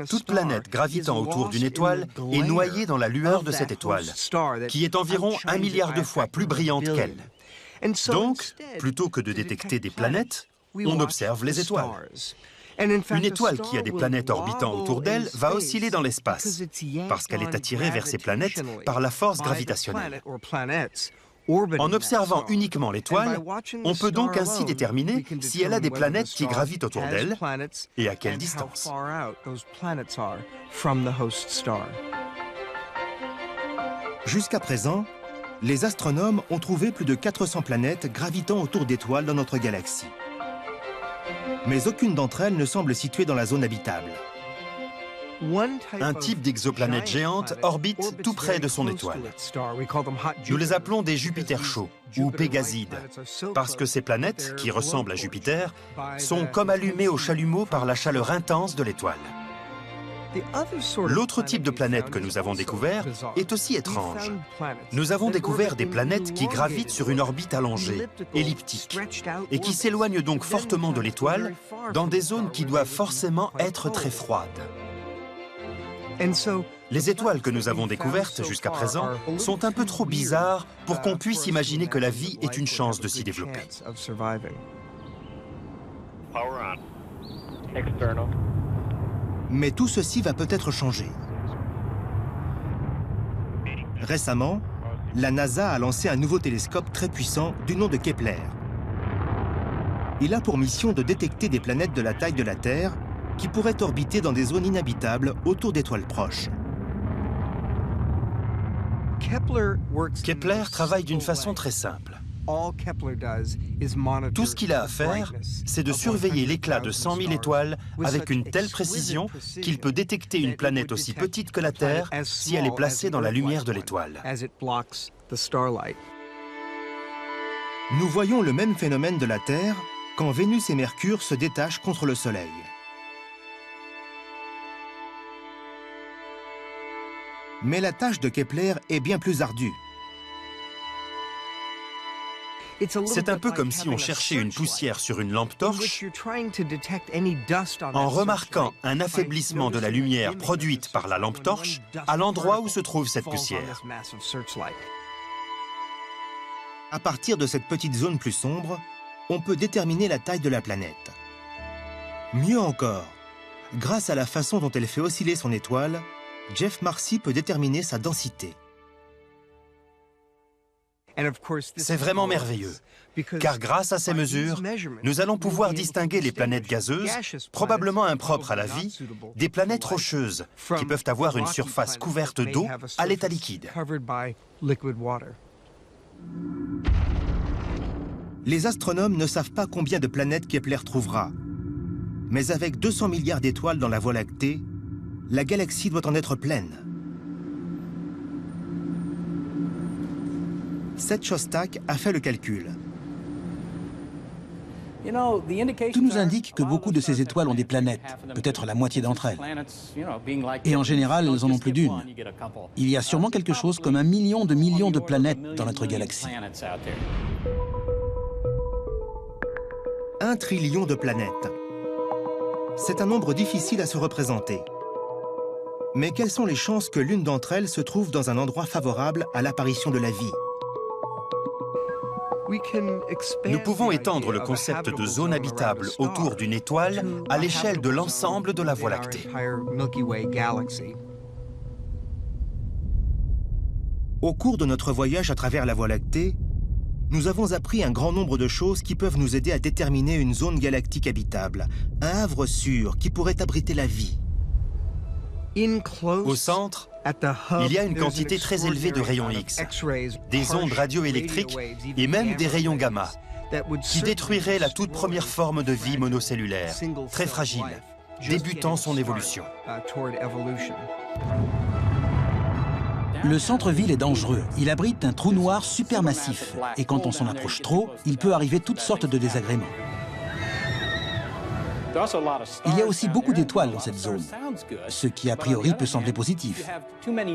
S2: Toute planète gravitant autour d'une étoile est noyée dans la lueur de cette étoile, qui est environ 1 milliard de fois plus brillante qu'elle. Donc, plutôt que de détecter des planètes, on observe les étoiles. Une étoile qui a des planètes orbitant autour d'elle va osciller dans l'espace, parce qu'elle est attirée vers ces planètes par la force gravitationnelle. En observant uniquement l'étoile, on peut donc ainsi déterminer si elle a des planètes qui gravitent autour d'elle et à quelle distance.
S1: Jusqu'à présent, les astronomes ont trouvé plus de 400 planètes gravitant autour d'étoiles dans notre galaxie. Mais aucune d'entre elles ne semble située dans la zone habitable.
S2: Un type d'exoplanète géante orbite tout près de son étoile. Nous les appelons des Jupiters chauds ou Pégasides, parce que ces planètes, qui ressemblent à Jupiter, sont comme allumées au chalumeau par la chaleur intense de l'étoile. L'autre type de planète que nous avons découvert est aussi étrange. Nous avons découvert des planètes qui gravitent sur une orbite allongée, elliptique, et qui s'éloignent donc fortement de l'étoile dans des zones qui doivent forcément être très froides. Les étoiles que nous avons découvertes jusqu'à présent sont un peu trop bizarres pour qu'on puisse imaginer que la vie ait une chance de s'y développer.
S1: Mais tout ceci va peut-être changer. Récemment, la NASA a lancé un nouveau télescope très puissant du nom de Kepler. Il a pour mission de détecter des planètes de la taille de la Terre qui pourraient orbiter dans des zones inhabitables autour d'étoiles proches.
S2: Kepler travaille d'une façon très simple. Tout ce qu'il a à faire, c'est de surveiller l'éclat de 100 000 étoiles avec une telle précision qu'il peut détecter une planète aussi petite que la Terre si elle est placée dans la lumière de l'étoile.
S1: Nous voyons le même phénomène de la Terre quand Vénus et Mercure se détachent contre le Soleil. Mais la tâche de Kepler est bien plus ardue.
S2: C'est un peu comme si on cherchait une poussière sur une lampe torche en remarquant un affaiblissement de la lumière produite par la lampe torche à l'endroit où se trouve cette poussière.
S1: À partir de cette petite zone plus sombre, on peut déterminer la taille de la planète. Mieux encore, grâce à la façon dont elle fait osciller son étoile, Jeff Marcy peut déterminer sa densité.
S2: C'est vraiment merveilleux, car grâce à ces mesures, nous allons pouvoir distinguer les planètes gazeuses, probablement impropres à la vie, des planètes rocheuses, qui peuvent avoir une surface couverte d'eau à l'état liquide.
S1: Les astronomes ne savent pas combien de planètes Kepler trouvera. Mais avec 200 milliards d'étoiles dans la Voie lactée, la galaxie doit en être pleine. Seth Shostak a fait le calcul.
S5: Tout nous indique que beaucoup de ces étoiles ont des planètes, peut-être la moitié d'entre elles. Et en général, elles en ont plus d'une. Il y a sûrement quelque chose comme 1 million de planètes dans notre galaxie.
S1: 1 trillion de planètes. C'est un nombre difficile à se représenter. Mais quelles sont les chances que l'une d'entre elles se trouve dans un endroit favorable à l'apparition de la vie?
S2: Nous pouvons étendre le concept de zone habitable autour d'une étoile à l'échelle de l'ensemble de la Voie lactée.
S1: Au cours de notre voyage à travers la Voie lactée, nous avons appris un grand nombre de choses qui peuvent nous aider à déterminer une zone galactique habitable, un havre sûr qui pourrait abriter la vie.
S2: Au centre, il y a une quantité très élevée de rayons X, des ondes radioélectriques et même des rayons gamma, qui détruiraient la toute première forme de vie monocellulaire, très fragile, débutant son évolution.
S5: Le centre-ville est dangereux. Il abrite un trou noir supermassif. Et quand on s'en approche trop, il peut arriver toutes sortes de désagréments. Il y a aussi beaucoup d'étoiles dans cette zone, ce qui a priori peut sembler positif.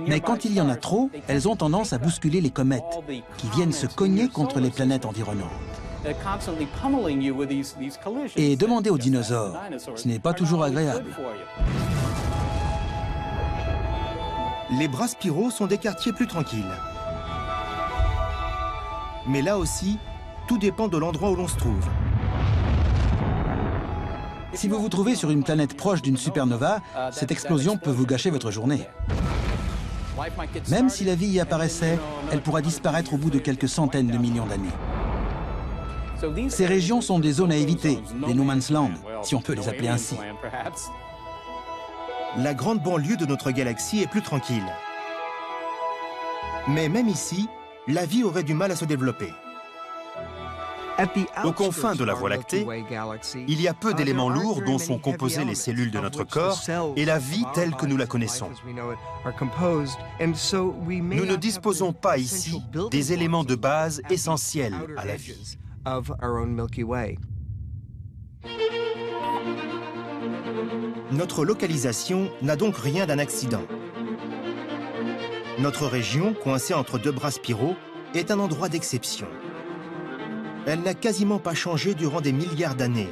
S5: Mais quand il y en a trop, elles ont tendance à bousculer les comètes, qui viennent se cogner contre les planètes environnantes. Et demander aux dinosaures, ce n'est pas toujours agréable.
S1: Les bras spiraux sont des quartiers plus tranquilles. Mais là aussi, tout dépend de l'endroit où l'on se trouve.
S5: Si vous vous trouvez sur une planète proche d'une supernova, cette explosion peut vous gâcher votre journée. Même si la vie y apparaissait, elle pourra disparaître au bout de quelques centaines de millions d'années. Ces régions sont des zones à éviter, des no man's land, si on peut les appeler ainsi.
S1: La grande banlieue de notre galaxie est plus tranquille. Mais même ici, la vie aurait du mal à se développer.
S2: Aux confins de la Voie lactée, il y a peu d'éléments lourds dont sont composées les cellules de notre corps et la vie telle que nous la connaissons. Nous ne disposons pas ici des éléments de base essentiels à la vie.
S1: Notre localisation n'a donc rien d'un accident. Notre région, coincée entre deux bras spiraux, est un endroit d'exception. Elle n'a quasiment pas changé durant des milliards d'années,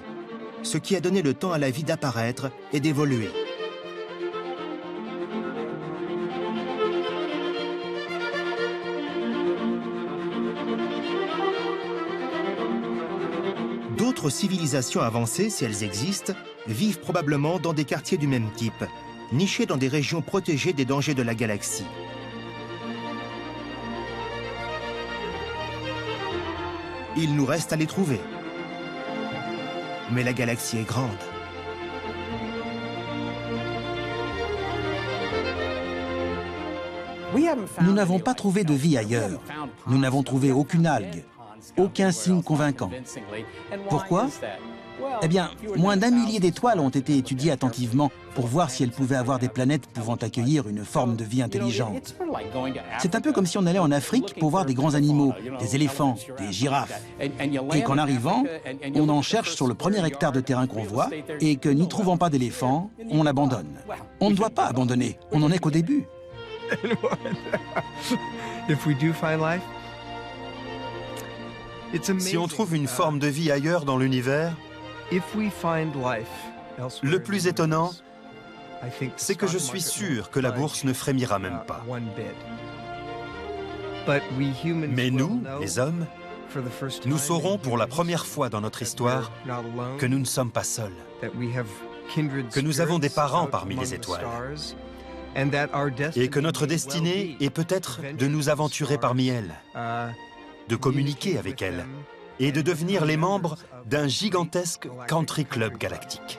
S1: ce qui a donné le temps à la vie d'apparaître et d'évoluer. D'autres civilisations avancées, si elles existent, vivent probablement dans des quartiers du même type, nichés dans des régions protégées des dangers de la galaxie. Il nous reste à les trouver. Mais la galaxie est grande.
S5: Nous n'avons pas trouvé de vie ailleurs. Nous n'avons trouvé aucune algue, aucun signe convaincant. Pourquoi? Eh bien, moins d'1 millier d'étoiles ont été étudiées attentivement pour voir si elles pouvaient avoir des planètes pouvant accueillir une forme de vie intelligente. C'est un peu comme si on allait en Afrique pour voir des grands animaux, des éléphants, des girafes, et qu'en arrivant, on en cherche sur le premier hectare de terrain qu'on voit, et que n'y trouvant pas d'éléphants, on l'abandonne. On ne doit pas abandonner, on n'en est qu'au début.
S2: Si on trouve une forme de vie ailleurs dans l'univers, le plus étonnant, c'est que je suis sûr que la bourse ne frémira même pas. Mais nous, les hommes, nous saurons pour la première fois dans notre histoire que nous ne sommes pas seuls, que nous avons des parents parmi les étoiles, et que notre destinée est peut-être de nous aventurer parmi elles, de communiquer avec elles, et de devenir les membres d'un gigantesque country club galactique.